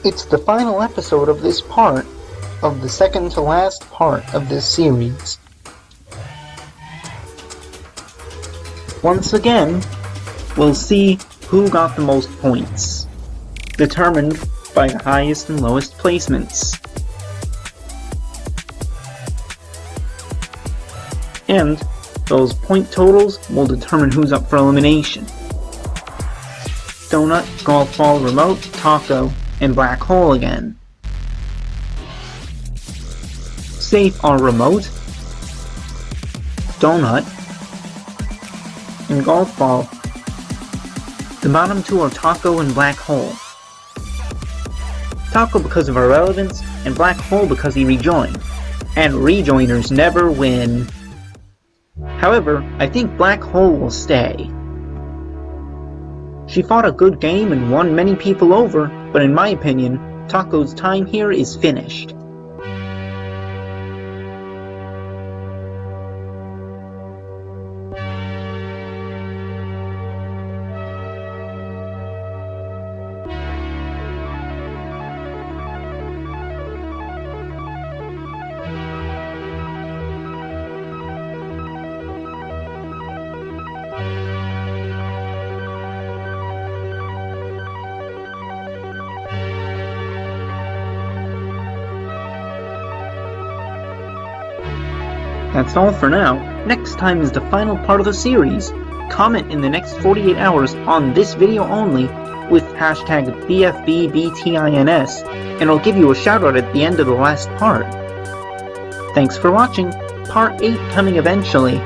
It's the final episode of this part, of the second to last part of this series. Once again, we'll see who got the most points, determined by the highest and lowest placements. And those point totals will determine who's up for elimination. Donut, Golf Ball, Remote, Taco, and Black Hole again. Safe are Remote, Donut, and golf ball. The bottom two are Taco and Black Hole. Taco because of irrelevance, and Black Hole because he rejoined. And rejoiners never win. However, I think Black Hole will stay. She fought a good game and won many people over, but in my opinion, Taco's time here is finished. That's all for now. Next time is the final part of the series. Comment in the next 48 hours on this video only with hashtag BFBBTINS, and I'll give you a shout out at the end of the last part. Thanks for watching. Part 8 coming eventually.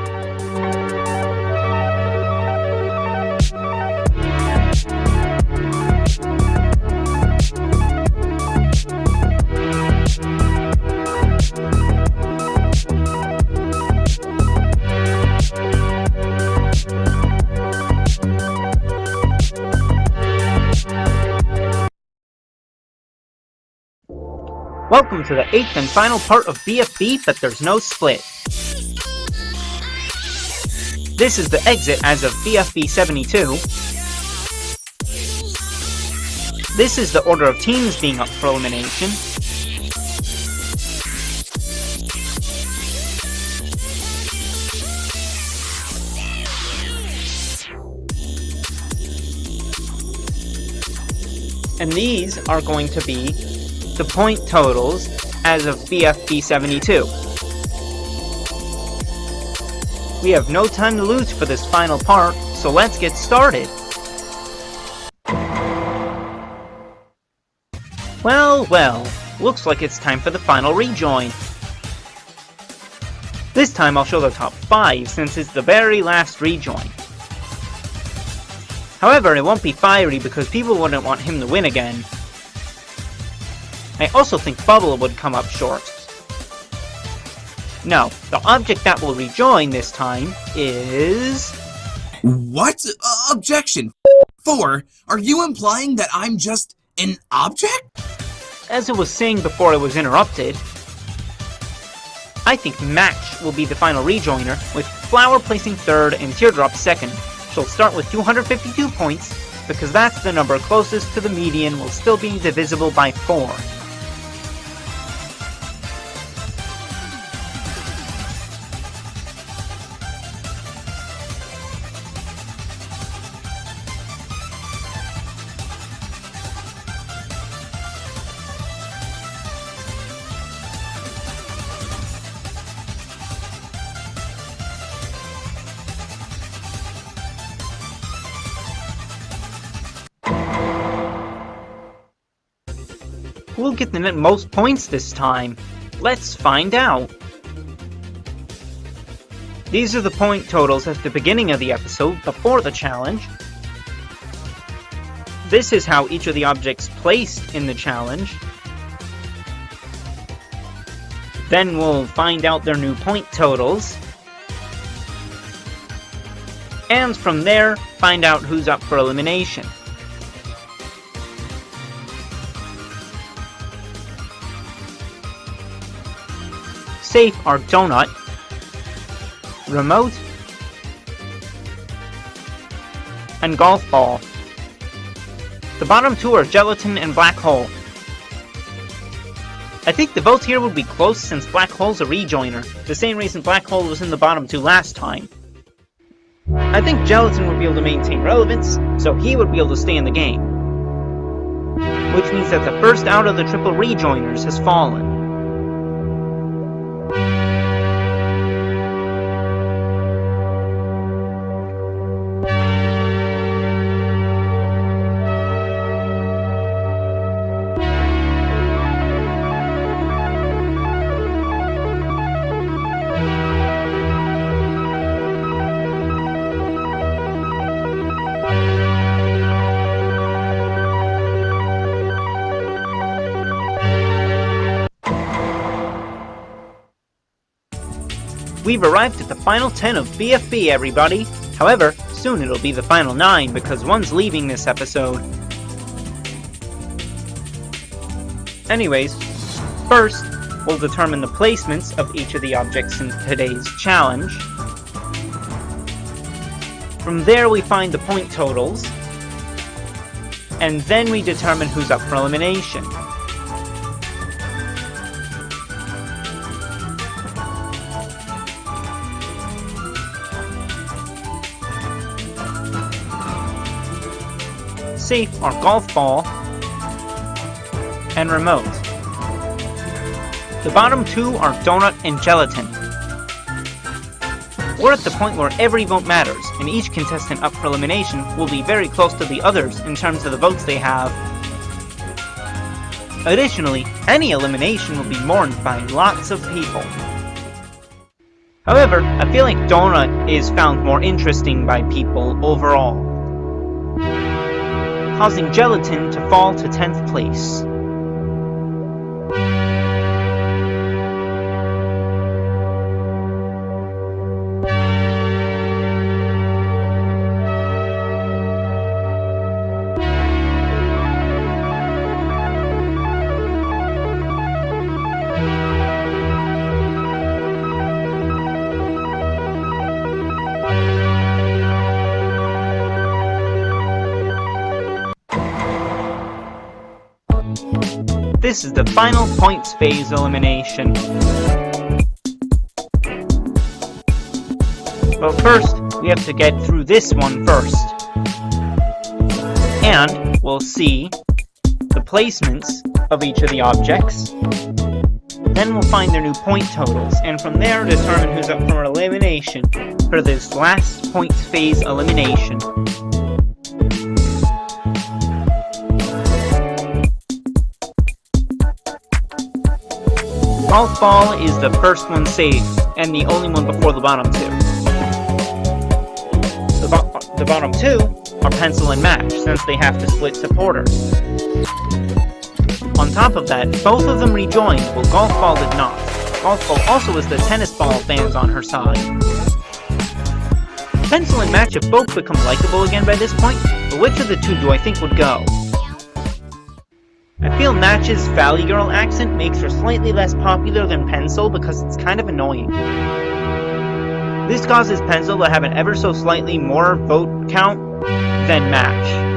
Welcome to the 8th and final part of BFB, but there's no split. This is the exit as of BFB 72. This is the order of teams being up for elimination. And these are going to be the point totals as of BFB 72. We have no time to lose for this final part, so let's get started. Well, looks like it's time for the final rejoin. This time I'll show the top 5 since it's the very last rejoin. However, it won't be fiery because people wouldn't want him to win again. I also think Bubble would come up short. No, the object that will rejoin this time is... What? Objection! 4, are you implying that I'm just an object? As I was saying before I was interrupted, I think Match will be the final rejoiner, with Flower placing 3rd and Teardrop 2nd. She'll start with 252 points, because that's the number closest to the median will still be divisible by 4. Who will get the most points this time? Let's find out. These are the point totals at the beginning of the episode, before the challenge. This is how each of the objects placed in the challenge. Then we'll find out their new point totals. And from there, find out who's up for elimination. Safe are Donut, Remote, and Golf Ball. The bottom two are Gelatin and Black Hole. I think the votes here will be close since Black Hole's a rejoiner, the same reason Black Hole was in the bottom two last time. I think Gelatin would be able to maintain relevance, so he would be able to stay in the game. Which means that the first out of the triple rejoiners has fallen. We've arrived at the final 10 of BFB, everybody. However, soon it'll be the final 9 because one's leaving this episode. Anyways, first, we'll determine the placements of each of the objects in today's challenge. From there we find the point totals, and then we determine who's up for elimination. Safe are golf ball and remote. The bottom 2 are donut and gelatin. We're at the point where every vote matters, and each contestant up for elimination will be very close to the others in terms of the votes they have. Additionally, any elimination will be mourned by lots of people. However, I feel like donut is found more interesting by people overall, causing gelatin to fall to 10th place. This is the final points phase elimination. But first, we have to get through this one first. And we'll see the placements of each of the objects. Then we'll find their new point totals, and from there determine who's up for elimination for this last points phase elimination. Golf ball is the first one saved, and the only one before the bottom 2. The bottom 2 are pencil and match, since they have to split supporters. On top of that, both of them rejoined, while golf ball did not. Golf ball also has the tennis ball fans on her side. Pencil and match have both become likable again by this point, but which of the two do I think would go? I feel Match's Valley Girl accent makes her slightly less popular than Pencil because it's kind of annoying. This causes Pencil to have an ever so slightly more vote count than Match.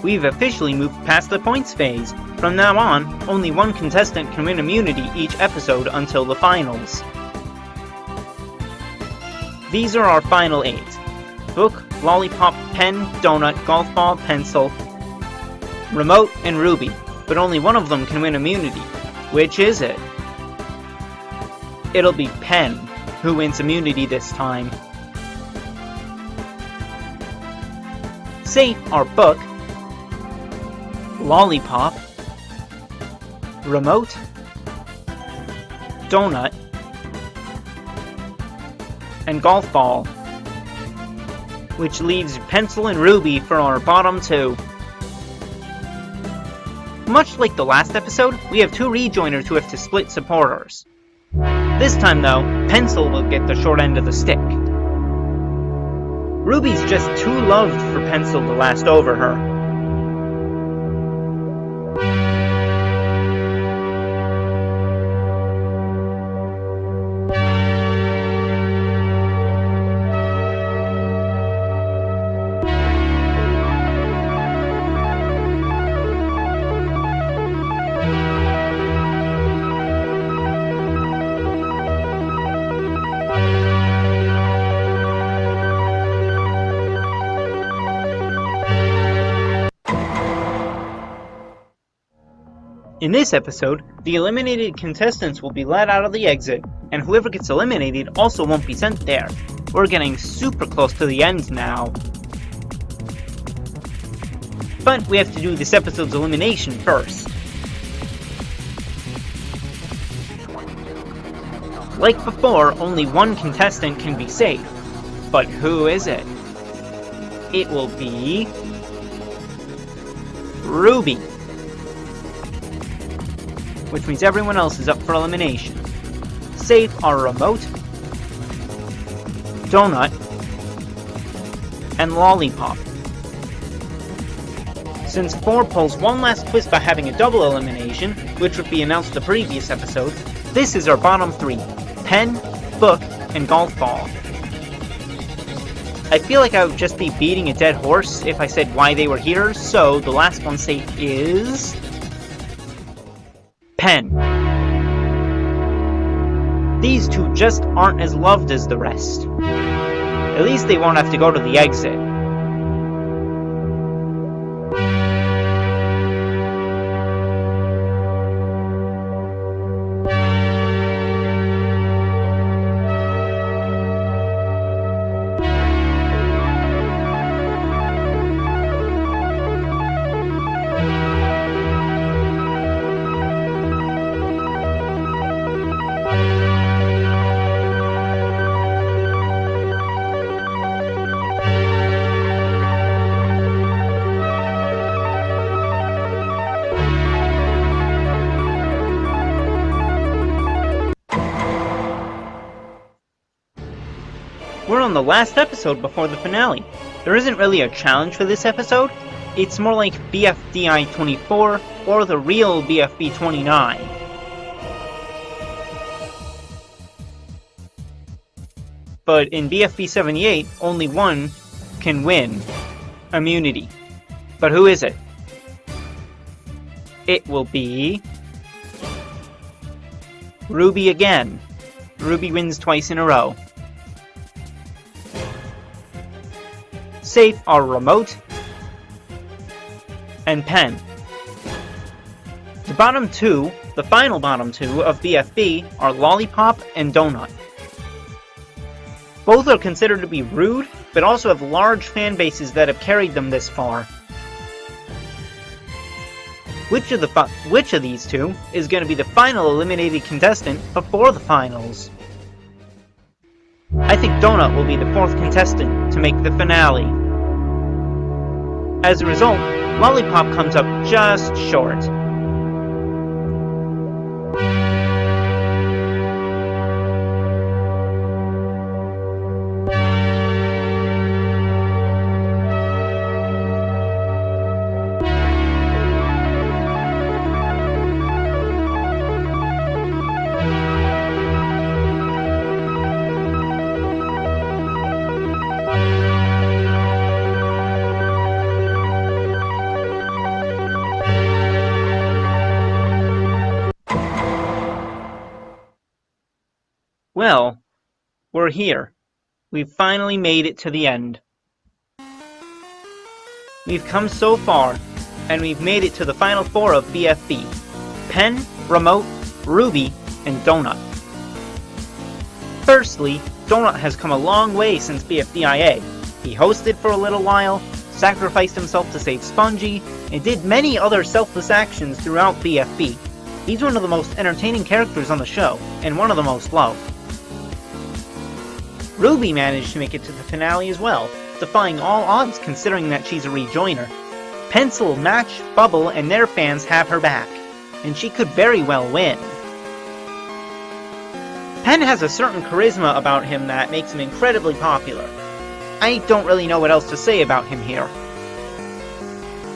We've officially moved past the points phase. From now on, only one contestant can win immunity each episode until the finals. These are our final 8. Book, Lollipop, Pen, Donut, Golf Ball, Pencil, Remote, and Ruby, but only one of them can win immunity. Which is it? It'll be Pen who wins immunity this time. Safe are Book, Lollipop, Remote, Donut, and Golf Ball, which leaves Pencil and Ruby for our bottom 2. Much like the last episode, we have 2 rejoiners who have to split supporters. This time though, Pencil will get the short end of the stick. Ruby's just too loved for Pencil to last over her. In this episode, the eliminated contestants will be let out of the exit, and whoever gets eliminated also won't be sent there. We're getting super close to the end now. But we have to do this episode's elimination first. Like before, only one contestant can be safe. But who is it? It will be Ruby. Which means everyone else is up for elimination. Safe are Remote, Donut, and Lollipop. Since 4 pulls one last twist by having a double elimination, which would be announced the previous episode, this is our bottom 3, Pen, Book, and Golf Ball. I feel like I would just be beating a dead horse if I said why they were here, so the last one safe is Pen. These two just aren't as loved as the rest. At least they won't have to go to the exit. We're on the last episode before the finale. There isn't really a challenge for this episode. It's more like BFDI 24 or the real BFB 29. But in BFB 78, only one can win immunity. But who is it? It will be Ruby again. Ruby wins twice in a row. Safe are Remote and Pen. The bottom 2, the final bottom 2 of BFB are Lollipop and Donut. Both are considered to be rude, but also have large fan bases that have carried them this far. Which of these two is going to be the final eliminated contestant before the finals? I think Donut will be the 4th contestant to make the finale. As a result, Lollipop comes up just short. Well, we're here. We've finally made it to the end. We've come so far, and we've made it to the final 4 of BFB. Pen, Remote, Ruby, and Donut. Firstly, Donut has come a long way since BFDIA. He hosted for a little while, sacrificed himself to save Spongy, and did many other selfless actions throughout BFB. He's one of the most entertaining characters on the show, and one of the most loved. Ruby managed to make it to the finale as well, defying all odds considering that she's a rejoiner. Pencil, Match, Bubble, and their fans have her back, and she could very well win. Pen has a certain charisma about him that makes him incredibly popular. I don't really know what else to say about him here.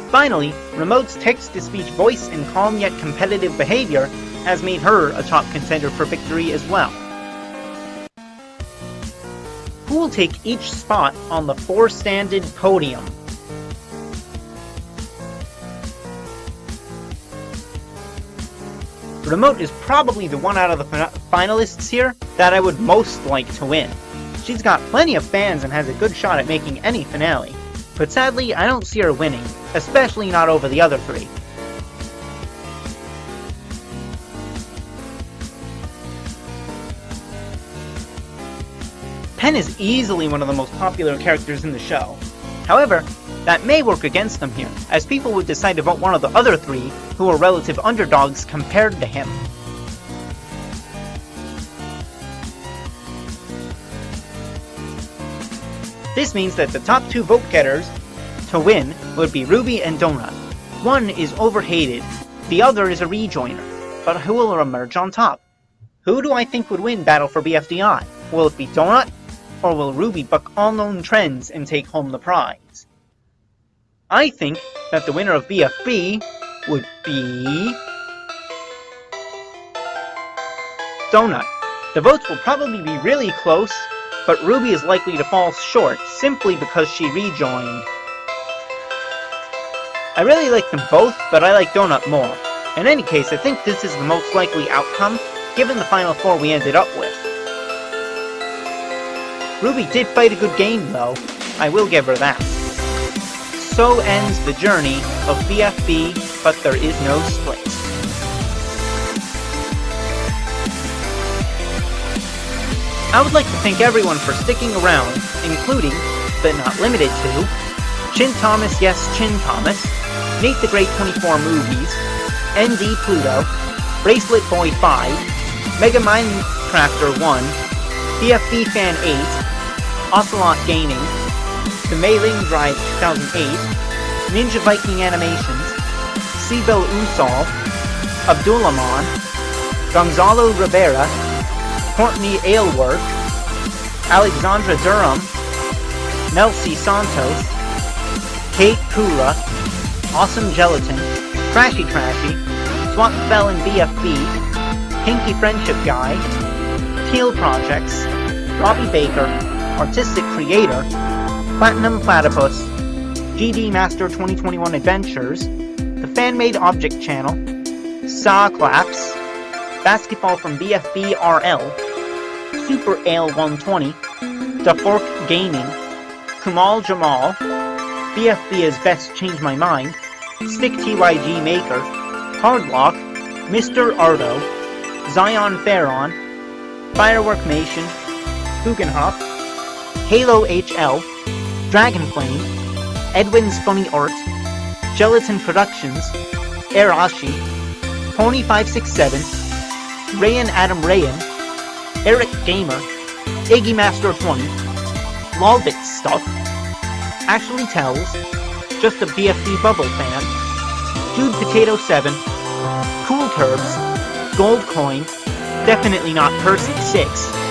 Finally, Remote's text-to-speech voice and calm yet competitive behavior has made her a top contender for victory as well. Who will take each spot on the 4-standard podium? Remote is probably the one out of the finalists here that I would most like to win. She's got plenty of fans and has a good shot at making any finale, but sadly I don't see her winning, especially not over the other 3. Ken is easily one of the most popular characters in the show. However, that may work against him here, as people would decide to vote one of the other three who are relative underdogs compared to him. This means that the top two vote getters to win would be Ruby and Donut. One is overhated, the other is a rejoiner, but who will emerge on top? Who do I think would win Battle for BFDI? Will it be Donut, or will Ruby buck all known trends and take home the prize? I think that the winner of BFB would be Donut. The votes will probably be really close, but Ruby is likely to fall short simply because she rejoined. I really like them both, but I like Donut more. In any case, I think this is the most likely outcome, given the final four we ended up with. Ruby did fight a good game though, I will give her that. So ends the journey of BFB, but there is no split. I would like to thank everyone for sticking around, including, but not limited to, Chin Thomas, yes, Chin Thomas, Nate the Great 24 Movies, ND Pluto, Bracelet Boy 5, Mega Minecrafter 1, BFB Fan 8, Ocelot Gaming, The Mailing Drive 2008, Ninja Viking Animations, Sibel Usal, Abdulrahman, Gonzalo Rivera, Courtney Aylward, Alexandra Durham, Melcy Santos, Kate Kura, Awesome Gelatin, Trashy, Swap Bell and BFB, Pinky Friendship Guy, Teal Projects, Robbie Baker, Artistic Creator, Platinum Platypus, GD Master 2021 Adventures, The Fan-Made Object Channel, Saw Claps, Basketball from BFB RL, Super Ale 120, The Fork Gaming, Kumal Jamal, BFB is Best Change My Mind, Stick TYG Maker, Hardlock, Mr. Ardo, Zion Farron, Firework Nation, Hugenhoff, Halo HL, Dragonflame, Edwin's Funny Art, Gelatin Productions, Arashi, Pony567, Rayan Adam Rayan, Eric Gamer, Iggy Master 20, Lolbit Stuff, Ashley Tells, Just a BFB Bubble Fan, Dude Potato 7, Cool Turbs, Gold Coin, Definitely Not Percy 6,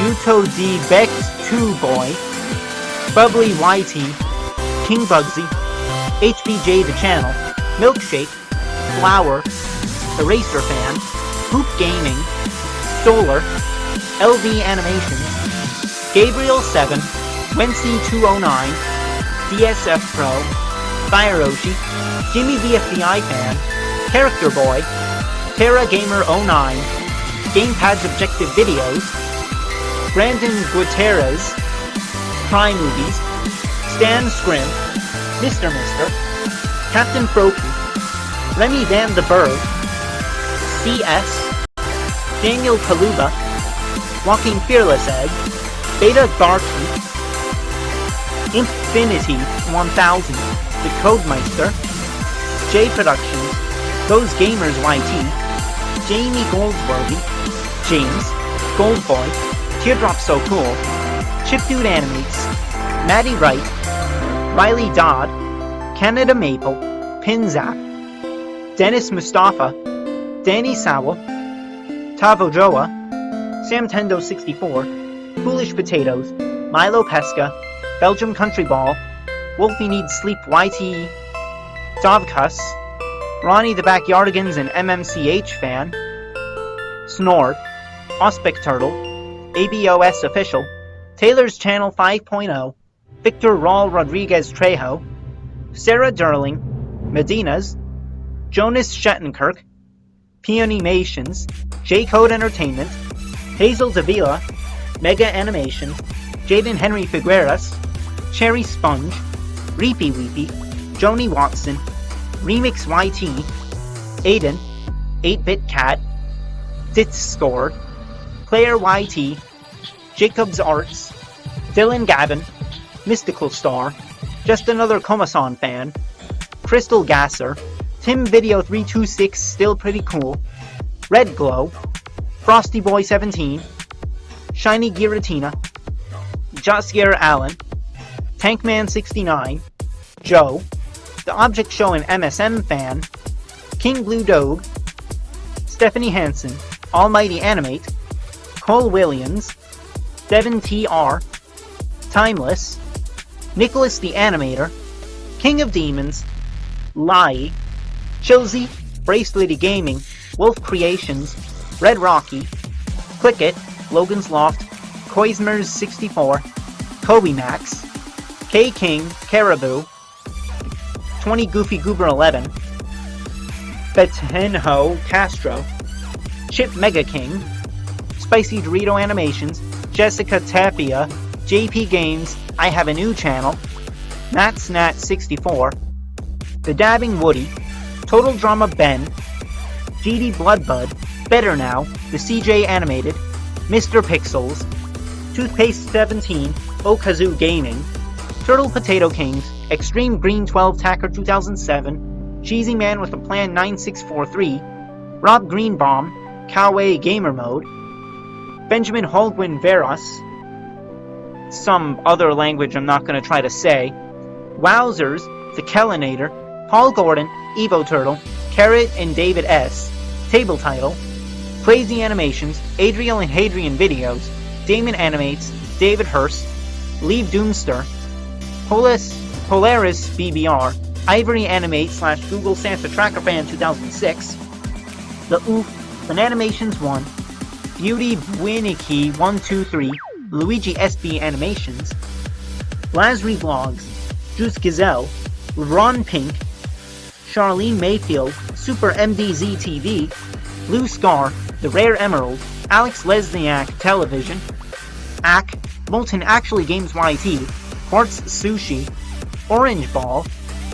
Uto D Beck 2 Boy, Bubbly YT, King Bugsy, HBJ the Channel, Milkshake, Flower, Eraser Fan, Hoop Gaming, Solar, LV Animations, Gabriel 7, Wency 209, DSF Pro, Fireoshi, Jimmy VFDI Fan, Character Boy, Terra Gamer 09, Gamepad's Objective Videos, Brandon Gutierrez, Cry Movies, Stan Scrim, Mr. Captain Froki, Remy Van the Bird, CS, Daniel Kaluba, Walking Fearless Egg, Beta Barkey, Infinity 1000, The Codemeister, J Productions, Those Gamers YT, Jamie Goldsworthy, James, Goldboy, Teardrop So Cool, Chipdude Animates, Maddie Wright, Riley Dodd, Canada Maple, Pinzap, Dennis Mustafa, Danny Sawa, Tavo Joa, Sam Tendo 64, Foolish Potatoes, Milo Pesca, Belgium Country Ball, Wolfie Needs Sleep YT, Dovcuss, Ronnie the Backyardigans and MMCH Fan, Snort, Ospec Turtle, ABOS Official, Taylor's Channel 5.0, Victor Raul Rodriguez Trejo, Sarah Durling, Medinas, Jonas Shattenkirk, Peonimations, J-Code Entertainment, Hazel Davila, Mega Animation, Jaden Henry Figueras, Cherry Sponge, Reepy Weepy, Joni Watson, Remix YT, Aiden, 8-Bit Cat, Ditz Scored, Player YT, Jacob's Arts, Dylan Gavin, Mystical Star, Just Another Komasan Fan, Crystal Gasser, Tim Video 326 Still Pretty Cool, Red Glow, Frosty Boy 17, Shiny Giratina, Josier Allen, Tankman 69, Joe, The Object Show and MSM Fan, King Blue Dog, Stephanie Hansen, Almighty Animate, Cole Williams, Devin TR, Timeless, Nicholas the Animator, King of Demons, Lai, Chilsey, Bracelety Gaming, Wolf Creations, Red Rocky, Click It, Logan's Loft, Koismers 64, Kobe Max, K King, Caribou, 20 Goofy Goober 11, Betenho Castro, Chip Mega King, Spicy Dorito Animations, Jessica Tapia, JP Games, I Have a New Channel, Matt Snat 64, The Dabbing Woody, Total Drama Ben, GD Bloodbud, Better Now, The CJ Animated, Mr. Pixels, Toothpaste 17, Okazoo Gaming, Turtle Potato Kings, Extreme Green 12 Tacker 2007, Cheesy Man with a Plan 9643, Rob Greenbaum, Coway Gamer Mode, Benjamin Holguin Veras, some other language I'm not going to try to say, Wowzers, The Kellinator, Paul Gordon, Evo Turtle, Carrot and David S, Table Title, Crazy Animations, Adriel and Hadrian Videos, Damon Animates, David Hurst, Leave Doomster, Polaris BBR, Ivory Animate / Google Santa Tracker Fan 2006, The Oof, Bananimations 1, Beauty Winnicky 123, Luigi SB Animations, Lazary Vlogs, Juice Gazelle, Ron Pink, Charlene Mayfield, Super MDZ TV, Blue Scar, The Rare Emerald, Alex Lesniak Television, Ack, Molten Actually Games YT, Quartz Sushi, Orange Ball,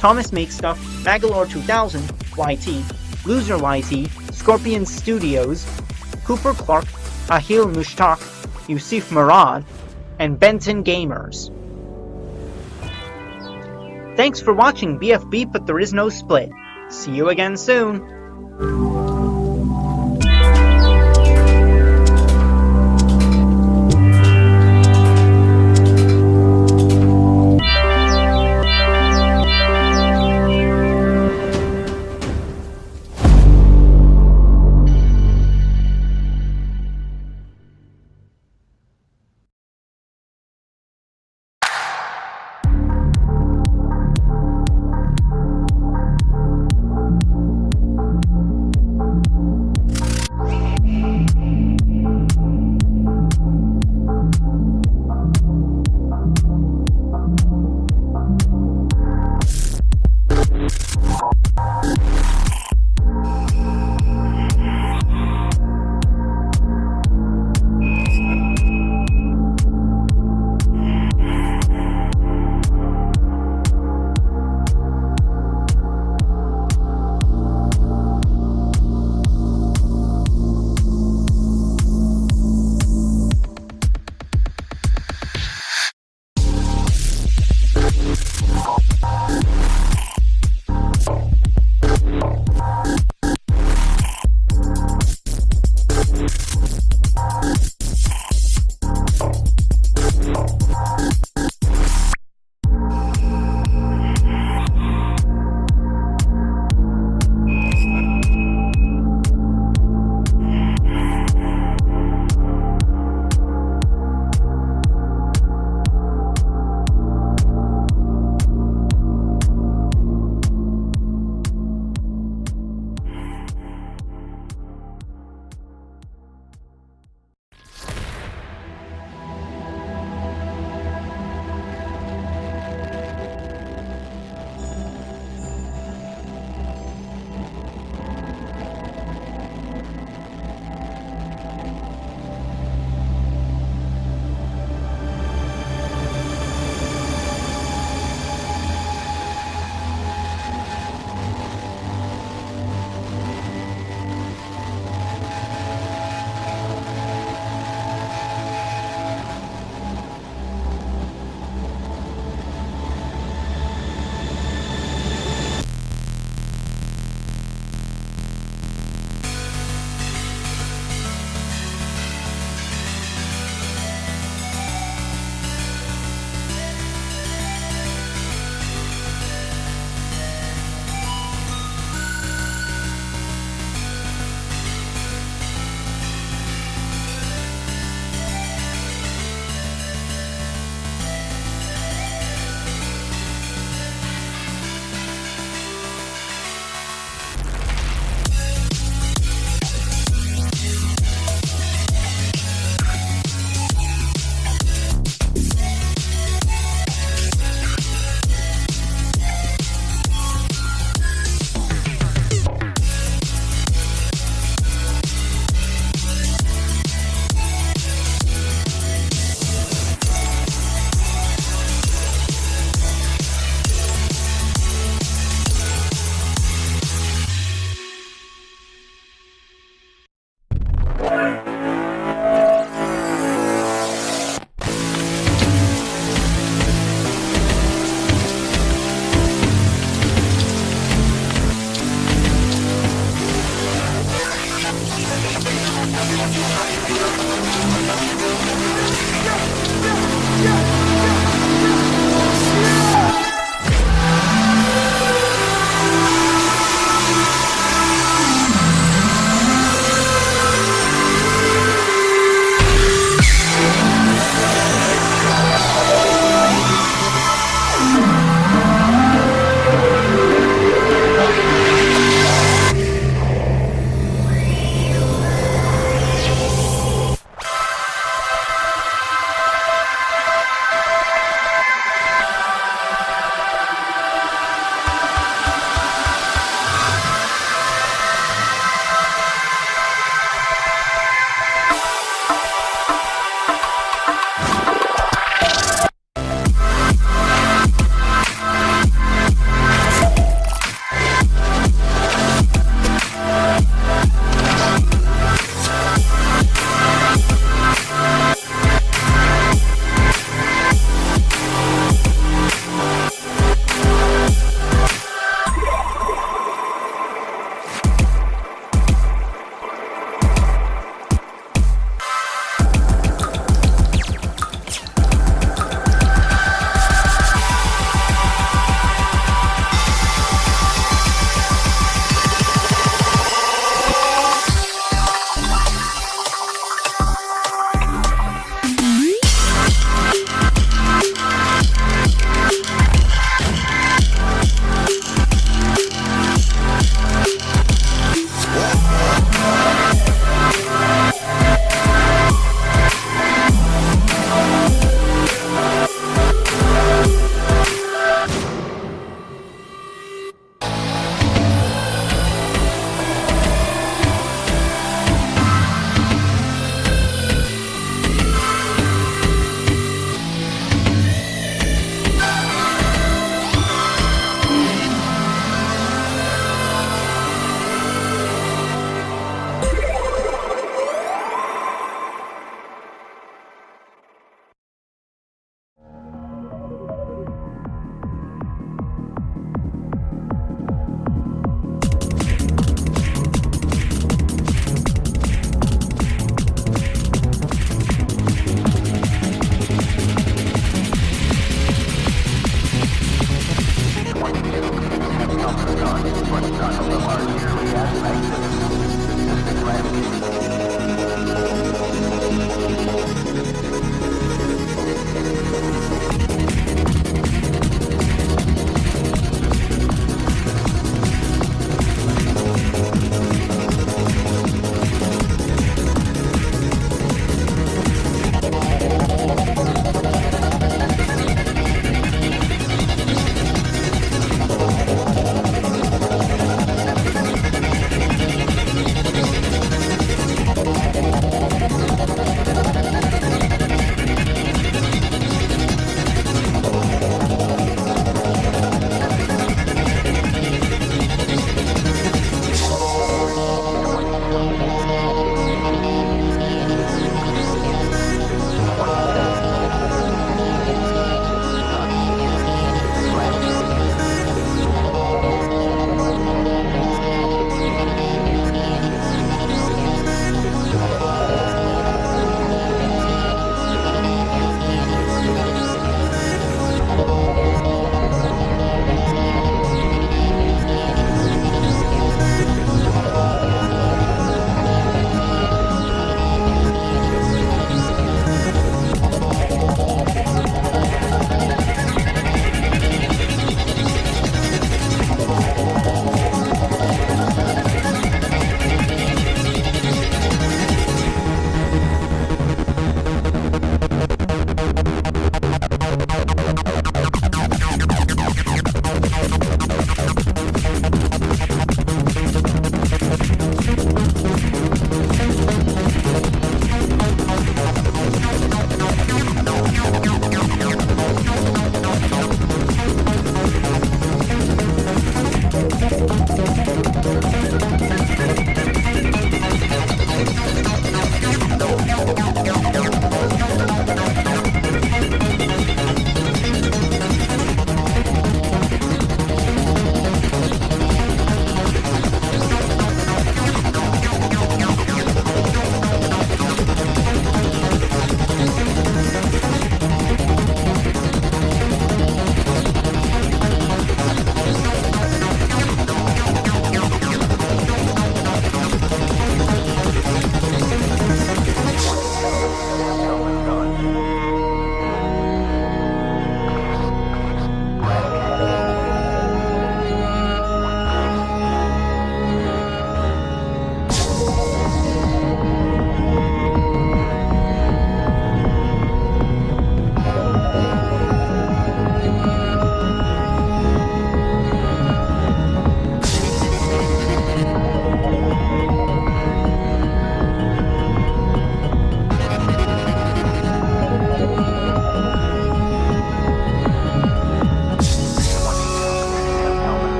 Thomas Make Stuff, Magalore 2000 YT, Loser YT, Scorpion Studios, Cooper Clark, Ahil Mushtaq, Yusuf Murad, and Benton Gamers. Thanks for watching BFB, but there is no split. See you again soon.